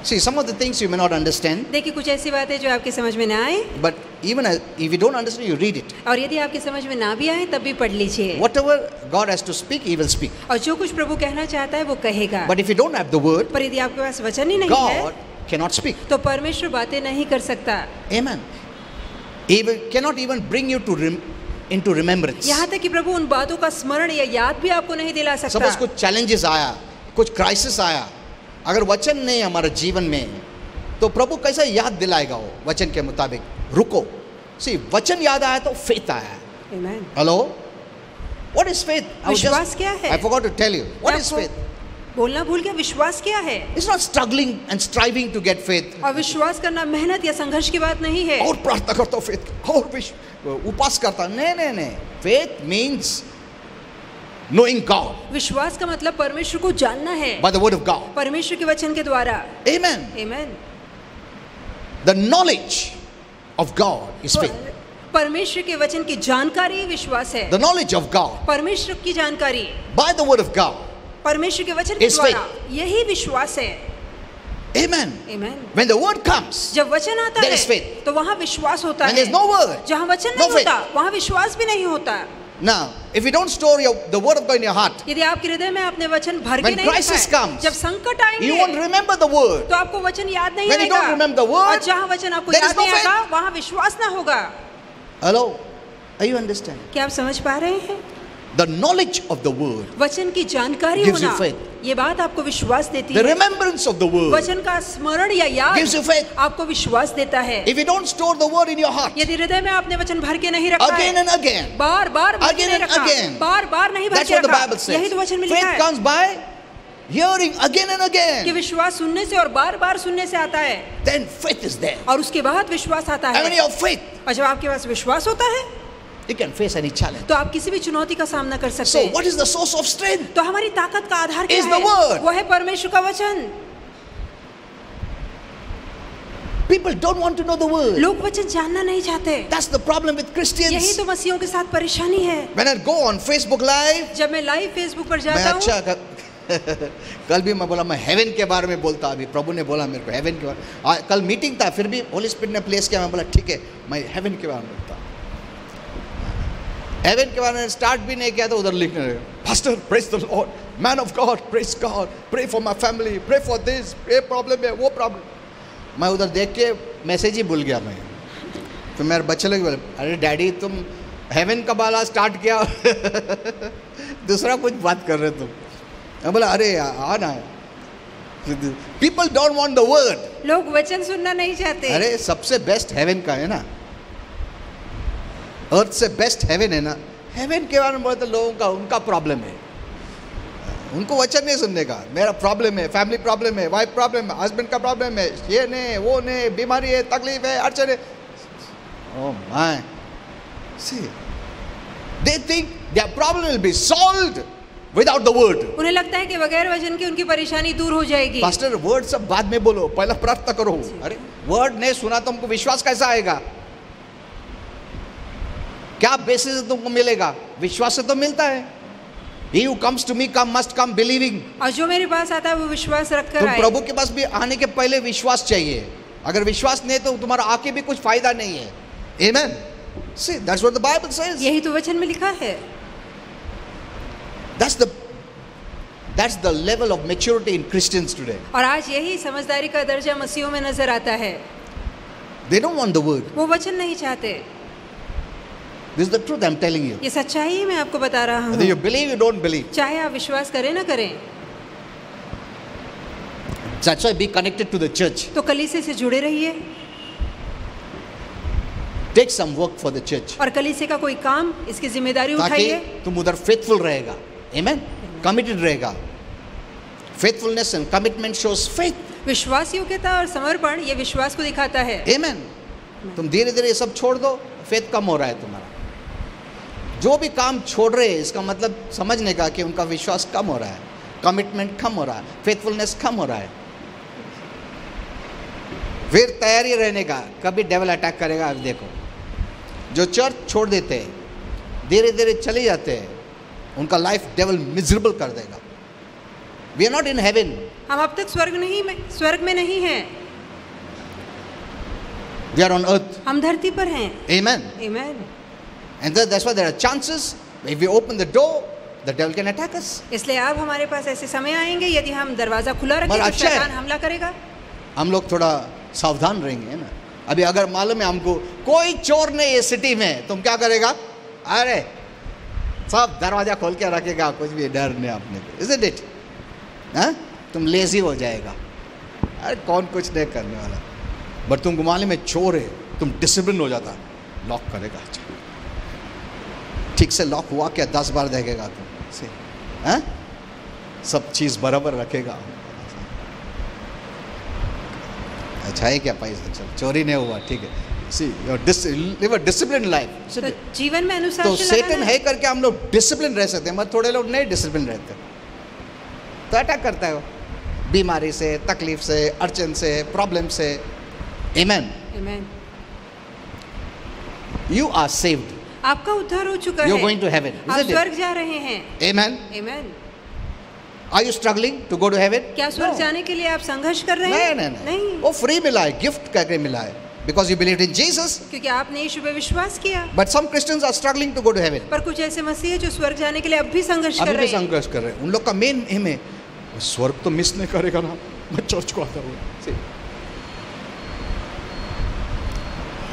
See, some of the things you may not understand, देखिए कुछ ऐसी बातें जो आपके समझ में ना आए, but even if you don't understand, you read it. और यदि आपके समझ में ना भी आए तब भी पढ़ लीजिए। Whatever God has to speak, He will speak. और जो कुछ प्रभु कहना चाहता है वो कहेगा। But if you don't have the word, पर यदि आपके पास वचन ही नहीं है God cannot speak. तो परमेश्वर बातें नहीं कर सकता। Amen. He cannot even bring you into remembrance. यहाँ तक कि प्रभु उन बातों का स्मरण या याद भी आपको नहीं दिला सकता। Suppose कुछ challenges आया, कुछ crisis आया, अगर वचन नहीं हमारे जीवन में, तो प्रभु कैसे याद दिलाएगा वो वचन के मुताबिक? रुको। See, वचन याद आया तो faith आया। Amen. Hello? What is faith? विश्वास क्या है? I forgot to tell you. What is आपको faith? बोलना भूल गया, विश्वास क्या है? It's not struggling and striving to get faith. और विश्वास करना मेहनत या संघर्ष की बात नहीं है। और प्रार्थना करता हूँ faith, और उपास करता, नहीं। Faith means knowing God विश्वास का मतलब परमेश्वर को जानना है by the word of God. परमेश्वर के वचन के द्वारा। Amen. Amen. The knowledge of God is faith. परमेश्वर के वचन की जानकारी विश्वास है। The knowledge of God परमेश्वर की जानकारी by the word of God. परमेश्वर के वचन के is द्वारा, यही विश्वास है। Amen. Amen. When the word comes, जब वचन आता there है is faith. तो वहाँ विश्वास होता When है। there is no word, जहाँ वचन no नहीं faith. होता वहाँ विश्वास भी नहीं होता। Now, if you don't store the word of God in your heart, यदि आपके हृदय में आपने वचन भर के when नहीं crisis रखा है, comes, जब संकट you won't आएंगे remember the word. तो आपको वचन याद नहीं When you don't आएगा। remember the word, और जहाँ वचन आपको there is याद no नहीं faith. आएगा वहाँ विश्वास ना होगा। Hello? Are you understanding? क्या आप समझ पा रहे हैं? The knowledge of the word, वचन की जानकारी gives you होना, faith. ये बात आपको विश्वास देती the है। remembrance of the word, वचन का स्मरण या याद gives you faith. आपको विश्वास देता है। If you don't store the word in your heart, यदि हृदय में आपने वचन भर के नहीं रखा again है, and again, बार बार भर के again नहीं and रखा, again, बार बार नहीं भर that's के what the रखा, Bible says. यही तो वचन में लिखा Faith है comes by hearing again and कि again. विश्वास सुनने से और बार बार सुनने से आता है, Then faith is there. और उसके बाद विश्वास आता And when है। you have faith, और जब आपके पास विश्वास होता है you can face any challenge. तो आप किसी भी चुनौती का सामना कर सकते So, हैं। what is the source of strength? तो हमारी ताकत का आधार क्या Is है? the word. वो है परमेश्वर का वचन। People don't want to know the word. लोग वचन जानना नहीं चाहते। That's the problem with यही Christians. तो मसीहों के साथ परेशानी है। When I go on Facebook Live, जब मैं लाइव फेसबुक पर मैं जाता हूँ, अच्छा कल भी मैं बोला, मैं हेवन के बारे में बोलता, अभी प्रभु ने बोला मेरे को हेवन के बारे। कल मीटिंग था, फिर भी होली स्पिरिट ने प्लेस किया, मैं बोला ठीक है, मैं हेवन के बारे में बोलता। हेवन के बारे में स्टार्ट भी नहीं किया तो उधर लिखने लगे, pastor praise the Lord, man of God praise God, pray for my family, pray for this, ये प्रॉब्लम है वो प्रॉब्लम। मैं उधर देख के मैसेज ही भूल गया मैं। तो मेरे बच्चे लोग बोले, अरे डैडी तुम हेवन का बाला स्टार्ट किया दूसरा कुछ बात कर रहे तुम। मैं बोला अरे आना, people don't want the word. लोग वचन सुनना नहीं चाहते। अरे सबसे बेस्ट हेवन का है ना, अर्थ से बेस्ट हेवन है ना। हेवन के बारे में बोलते लोगों का उनका प्रॉब्लम है, उनको वचन नहीं सुनने का। मेरा प्रॉब्लम है, फैमिली प्रॉब्लम है, वाइफ प्रॉब्लम है, हस्बैंड का प्रॉब्लम है, ये नहीं वो नहीं, बीमारी है, तकलीफ है, अड़चन है। Oh my, see they think their problem will be solved without the word. उन्हें लगता है कि बगैर वचन के उनकी परेशानी दूर हो जाएगी। पास्टर वर्ड सब बाद में बोलो, पहला प्रार्थना करो। अरे वर्ड नहीं सुना तो हमको विश्वास कैसा आएगा? क्या बेसिस से तुमको मिलेगा? विश्वास से तो मिलता है। He who comes to me must come believing. और जो मेरे पास आता है वो विश्वास रखकर तुम आए। प्रभु के पास भी आने के पहले विश्वास चाहिए। अगर विश्वास नहीं तो तुम्हारा आके भी कुछ फायदा नहीं है। Amen. See, that's what the Bible says. यही तो वचन में लिखा है। That's the level of maturity in Christians today. और आज यही समझदारी का दर्जा मसीहों में नजर आता है। They don't want the word. वो वचन नहीं चाहते। This is the truth I'm telling you. ये सच्चाई है, मैं आपको बता रहा Whether you हूँ। believe, you don't believe. चाहे आप विश्वास करें ना करें, That's why be connected to the church. तो कलीसिया से जुड़े रहिए। Take some work for the church. और कलीसिया का कोई काम, इसकी जिम्मेदारी ताकि उठाइए। तुम उधर फेथफुल रहेगा। Amen. Committed रहेगा। Faithfulness and commitment shows faith. विश्वास, योग्यता और समर्पण ये विश्वास को दिखाता है। Amen. तुम धीरे धीरे ये सब छोड़ दो, फेथ कम हो रहा है तुम्हारा। जो भी काम छोड़ रहे हैं इसका मतलब समझने का कि उनका विश्वास कम हो रहा है, कमिटमेंट कम हो रहा है, फेथफुलनेस कम हो रहा है। फिर तैयारी रहने का, कभी डेविल अटैक करेगा। अब देखो, जो चर्च छोड़ देते हैं, धीरे धीरे चले जाते हैं, उनका लाइफ डेविल मिजरेबल कर देगा। We are not in heaven. हम अब तक स्वर्ग में नहीं हैं, We are on earth. हम धरती पर हैं। Amen. Amen. And that's why there are chances, if we open the door, the devil can attack us. इसलिए अब हमारे पास ऐसे समय आएंगे यदि हम दरवाजा खुला रखें मगर तो अच्छा है। शैतान हमला करेगा। हम लोग थोड़ा सावधान रहेंगे ना। अभी अगर मालूम है हमको कोई चोर नहीं है सिटी में, तुम क्या करेगा? अरे सब दरवाजा खोल के रखेगा, कुछ भी डर नहीं आपने को। Isn't it? हाँ? तुम लेजी हो जाएगा। अरे कौन कुछ नहीं करने वाला। बट तुमको मालूम है चोर है, तुम डिसिप्लिन हो जाता, लॉक करेगा। ठीक से लॉक हुआ क्या 10 बार देखेगा तुम से, हाँ? सब चीज़ बराबर रखेगा। अच्छा है क्या पैसा, चल चोरी नहीं हुआ, ठीक है। See, live a disciplined life. तो जीवन में अनुशासन तो सेटन लगाना है करके हम लोग डिसिप्लिन रह सकते हैं, मगर थोड़े लोग नहीं डिसिप्लिन रहते, तो अटैक करता है वो बीमारी से, तकलीफ से, अड़चन से, प्रॉब्लम से। Amen. Amen. You are saved. आपका उद्धार हो चुका You're है। going to heaven, आप isn't it? स्वर्ग जा रहे हैं। Amen. Amen. Are you struggling to go to heaven? क्या स्वर्ग No. जाने के लिए आप संघर्ष कर रहे हैं? नहीं। वो फ्री मिला है, गिफ्ट करके मिला है, because you believed in Jesus. क्योंकि आपने यीशु पे विश्वास किया। But some Christians are struggling to go to heaven. पर कुछ ऐसे मसीह हैं जो स्वर्ग जाने के लिए अब भी संघर्ष कर अभी भी रहे हैं। संघर्ष कर रहे हैं। उन लोग का मेन एम है स्वर्ग तो मिस नहीं करेगा ना, मैं चर्च को आता हूँ।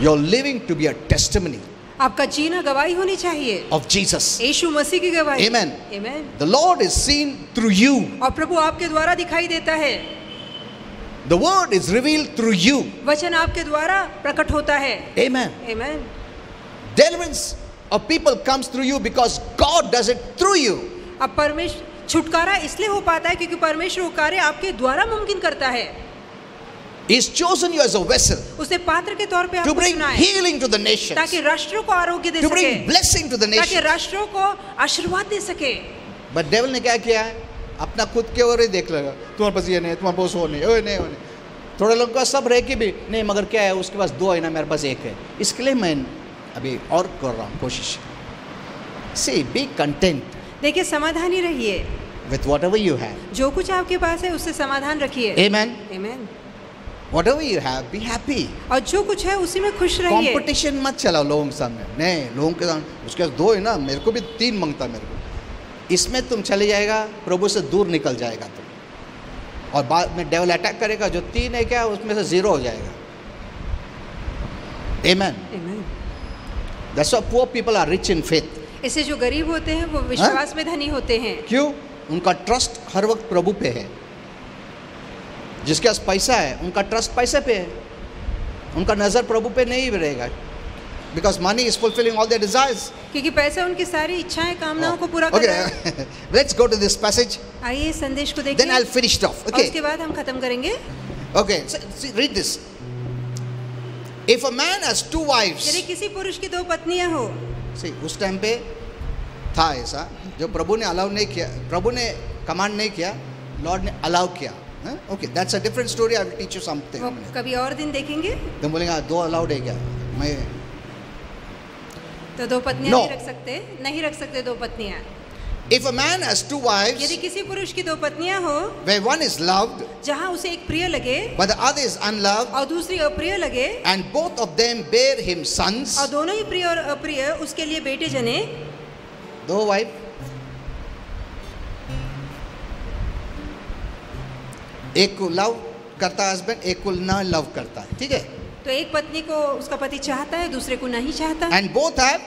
You're living to be a testimony आपका जीना गवाही होनी चाहिए of Jesus. यीशु मसीह की गवाही। Amen. Amen. The Lord is seen through you. और प्रभु आपके द्वारा दिखाई देता है। The word is revealed through you. वचन आपके द्वारा प्रकट होता है। Amen. Amen. Deliverance of people comes through you because God does it through you. अब परमेश्वर छुटकारा इसलिए हो पाता है क्योंकि परमेश्वर वो कार्य आपके द्वारा मुमकिन करता है। He's chosen you as a vessel उसने पात्र के तौर पे to आपको bring चुना है healing to the nations, ताकि राष्ट्रों को आरोग्य दे to सके, bring blessing to the ताकि nations. राष्ट्रों को आशीर्वाद दे सके। But devil ने क्या किया है? अपना खुद के ओर ही देख लेगा, तुम्हारे पास ये नहीं, तुम्हारे पास वो नहीं, ओए नहीं, वो नहीं। थोड़े लोगों का सब रह के भी नहीं, मगर क्या है उसके पास 2 है ना, मेरे पास 1 है। इसके लिए मैं अभी और कर रहा हूँ कोशिश। See, be content देखिए समाधानी रहिए, with whatever you have. जो कुछ आपके पास है उससे समाधान रखिए। Amen. Amen. Whatever you have, be happy. और जो कुछ है उसी में खुश रहिए। कंपटीशन मत चलाओ लोगों के सामने। नहीं, लोगों के सामने उसके पास 2 है ना, मेरे को भी 3 मांगता मेरे को। इसमें तुम चले जाएगा, प्रभु से दूर निकल जाएगा तुम, और बाद में डेविल अटैक करेगा। जो 3 है क्या, उसमें से 0 हो जाएगा। Amen. Amen. That's why poor people are rich in faith. इससे जो गरीब होते हैं वो विश्वास में धनी होते हैं। क्यों? उनका ट्रस्ट हर वक्त प्रभु पे है। जिसके पास पैसा है उनका ट्रस्ट पैसे पे है, उनका नजर प्रभु पे नहीं रहेगा। Because money is fulfilling all their desires. क्योंकि पैसा उनकी सारी इच्छाएं कामनाओं को पूरा करता है। Okay, let's go to this passage. आइए इस संदेश को Then देखिए I'll finish it off. और Okay. उसके बाद हम खत्म करेंगे। Okay. See, read this. If a man has 2 wives, यदि किसी पुरुष की 2 पत्नियां हो, see, उस टाइम पे था ऐसा, जो प्रभु ने अलाउ नहीं किया, प्रभु ने कमांड नहीं किया, लॉर्ड ने अलाउ किया। Okay, that's a different story. I will teach you something. वो कभी और दिन देखेंगे। तुम बोलेंगे 2 अलाउड है क्या? मैं तो 2 पत्नियां No. नहीं रख सकते 2 पत्नियां। If a man has 2 wives, यदि किसी पुरुष की 2 पत्नियां हो, where one is loved जहां उसे एक प्रिय लगे but the other is unloved, और दूसरी अप्रिय लगे, and both of them bear him sons, और दोनों ही प्रिय और अप्रिय उसके लिए बेटे जने, 2 वाइफ, एक को लव करता है हस्बैंड, एक को ना लव करता है, ठीक है? तो एक पत्नी को उसका पति चाहता है, दूसरे को नहीं चाहता, And both have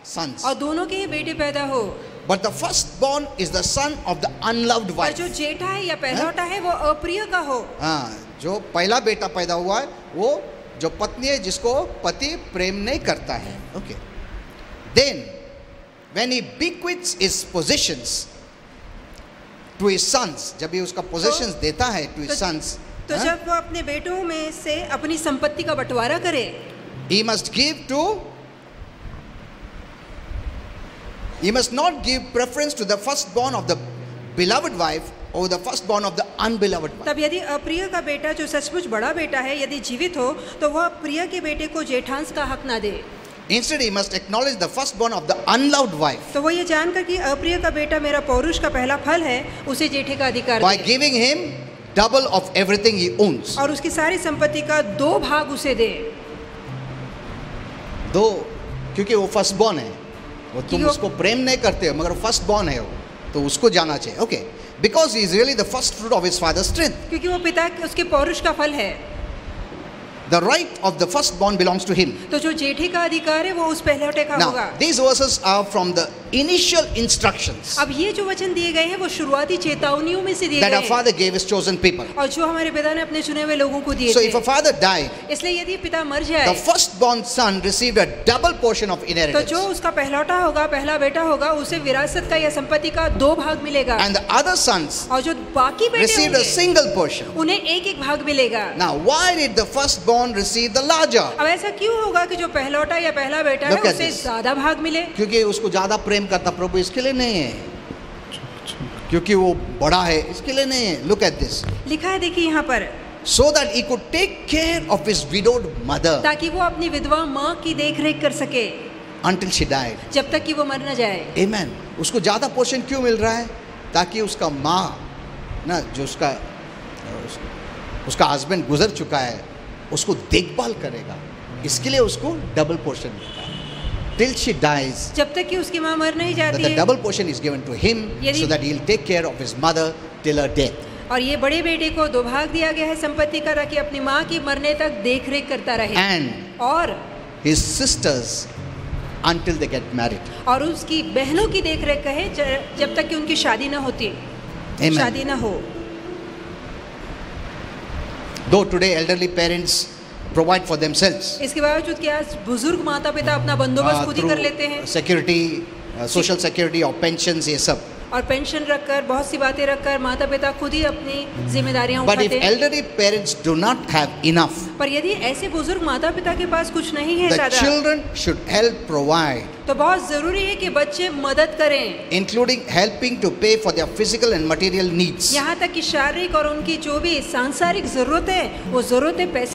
sons. और दोनों के ही बेटे पैदा हो। But the firstborn is the son of the unloved पर wife. जो जेठा है या पहलौठा है वो अप्रिय का हो। हाँ, जो पहला बेटा पैदा हुआ है वो जो पत्नी है जिसको पति प्रेम नहीं करता है। Okay. Then when he bequeaths his possessions to his sons, जब ये उसका possessions देता है to his sons, तो जब वो अपने बेटों में से अपनी संपत्ति का बंटवारा करे, he must not give preference to the firstborn of the beloved wife over the firstborn of the unbeloved wife. तब यदि अप्रिय का बेटा जो सचमुच बड़ा बेटा है यदि जीवित हो तो वह प्रिय के बेटे को जेठांश का हक ना दे। Instead, he must acknowledge the firstborn of the unloved wife तो वो ये जानकर कि अप्रिय का बेटा मेरा पौरुष का पहला फल है, उसे जेठे का अधिकार by they giving him double of everything he owns. और उसकी सारी संपत्ति का 2 भाग उसे दे। दो, क्योंकि वो फर्स्टबॉर्न है, वो तुम क्योंकि वो- उसको प्रेम नहीं करते हो, मगर फर्स्टबॉर्न है वो, तो उसको जाना चाहिए. Okay, because he is really the first fruit of his father's strength. क्योंकि वो पिता उसके पौरुष का फल है। The right of the firstborn belongs to him. तो जो जेठे का अधिकार है वो उस पहलौठे का होगा। Now, these verses are from the initial instructions अब ये जो वचन दिए गए हैं वो शुरुआती चेतावनियों में से दिए that गए our हैं father gave his chosen people. और जो हमारे पिता ने अपने चुने हुए लोगों को दिए So, if a थे। father died, इसलिए यदि पिता मर the जाए firstborn son received a double portion of तो inheritance, जो उसका पहलौठा होगा, पहला बेटा होगा, उसे विरासत का या संपत्ति का 2 भाग मिलेगा and the other sons और जो बाकी बेटे received a होंगे single portion. उन्हें 1-1 भाग मिलेगा। Now, why did the firstborn receive the larger? अब ऐसा क्यों होगा कि जो पहलौठा या पहला बेटा है Look at उसे this. ज्यादा भाग मिले? क्योंकि उसको ज्यादा प्रेम करता प्रभु, इसके लिए नहीं है, क्योंकि वो बड़ा है, इसके लिए नहीं है. Look at this. लिखा है देखिए यहाँ पर, So that he could take care of his widowed mother ताकि वो अपनी विधवा माँ की देखरेख कर सके until she died. जब तक कि वो मर न जाए। Amen. उसको ज्यादा पोर्शन क्यों मिल रहा है? ताकि उसका माँ ना, जो उसका हस्बैंड गुजर चुका है, उसको देखभाल करेगा, इसके लिए उसको डबल पोर्शन मिलता है. Till she dies, जब तक कि उसकी माँ मर नहीं that जाती the है। double portion is given to him यदि- so that he'll take care of his mother till her death. और ये बड़े बेटे को 2 भाग दिया गया है संपत्ति का, ताकि अपनी माँ की मरने तक देखरेख करता रहे And और his sisters until they get married. और उसकी बहनों की देखरेख करे जब तक कि उनकी शादी न होती, Amen. शादी न हो। Though today elderly parents provide for themselves इसके बावजूद कि आज बुजुर्ग माता पिता अपना बंदोबस्त खुद ही कर लेते हैं security, social security और pensions, ये सब. और पेंशन रखकर, बहुत सी बातें रखकर माता पिता खुद ही अपनी जिम्मेदारियां But if उठाते हैं। elderly parents do not have enough, पर यदि ऐसे बुजुर्ग माता पिता के पास कुछ नहीं है the ज्यादा, children should help provide, तो बहुत जरूरी है कि बच्चे मदद करें, including helping to pay for their physical and material needs यहाँ तक कि शारीरिक और उनकी जो भी सांसारिक जरूरत है वो जरूरतें पैसे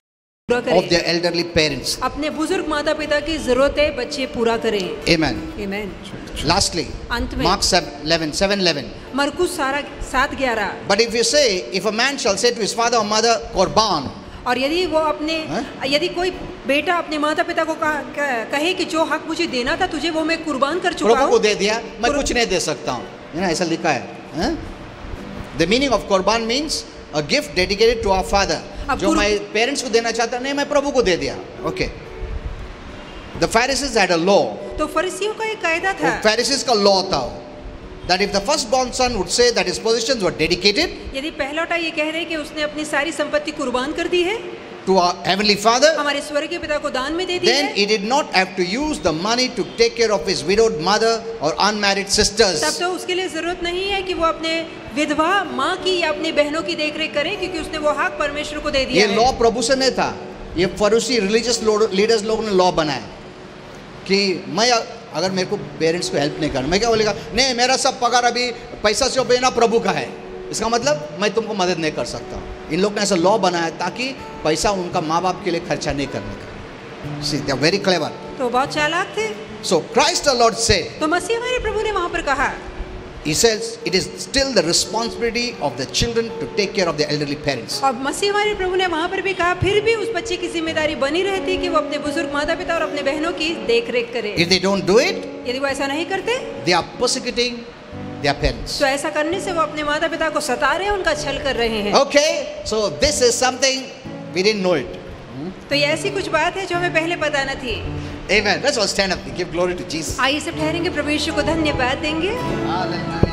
पूरा of करें। their elderly parents. अपने बुजुर्ग माता पिता की जरूरतें बच्चे पूरा करें। Amen. आमीन। Lastly, अंत में Mark 7:11. मरकुस 7:11। But if you say, if a man shall say to his father or mother, Korban, और यदि वो यदि कोई बेटा अपने माता पिता को कहे कि जो हक मुझे देना था तुझे वो मैं कुर्बान कर चुका प्रभु को हूँ, दे दिया, मैं कुछ नहीं दे सकता हूँ, है ना, ऐसा लिखा है. The meaning of Korban means a gift dedicated to our father. अब जो मैं पेरेंट्स को देना चाहता नहीं, मैं प्रभु को दे दिया. Okay. The Pharisees had a law. तो फरीसियों का एक कायदा था। वो Pharisees का law था that if the firstborn son would say that his possessions were dedicated यदि पहलौठा ये कह रहे कि उसने अपनी सारी संपत्ति कुर्बान कर दी है, to our heavenly Father, हमारे स्वर्गीय पिता को दान में दे दी then है, he did not have to use the money to take care of his widowed mother or unmarried sisters. तब तो उसके लिए जरूरत नहीं है कि वो अपने विधवा माँ की या अपनी बहनों की देखरेख करे, क्योंकि उसने वो हक परमेश्वर को दे दिया ये है। लॉ प्रभु से नहीं था, ये फरूसी रिलीजियस लीडर्स लोगों ने लॉ बनाया कि मैं अगर मेरे को पेरेंट्स को हेल्प नहीं करना, मैं क्या बोलेगा, नहीं मेरा सब पगार अभी पैसा से देना प्रभु का है, इसका मतलब मैं तुमको मदद नहीं कर सकता. इन लोग ने ऐसा लॉ बनाया ताकि पैसा उनका माँ बाप के लिए खर्चा नहीं करने का. See, they are very clever. तो बहुत चालाक थे। So Christ the Lord said, तो मसीह हमारे प्रभु ने वहां पर कहा, he says it is still the responsibility of the children to take care of their elderly parents. और मसीह हमारे प्रभु ने वहां पर भी कहा, फिर भी उस बच्चे की जिम्मेदारी बनी रहती कि वो अपने बुजुर्ग माता पिता और अपने बहनों की देखरेख करे। If they don't do it, यदि वो ऐसा नहीं करते they are persecuting their parents. तो ऐसा करने से वो अपने माता पिता को सता रहे हैं, उनका छल कर रहे हैं। Okay, so this is something we didn't know it. तो ये ऐसी कुछ बात है जो हमें पहले पता न थी। Amen. Let's all stand up and give glory to Jesus. आइए सब ठहरेंगे, प्रभु यीशु को धन्यवाद देंगे। Hallelujah.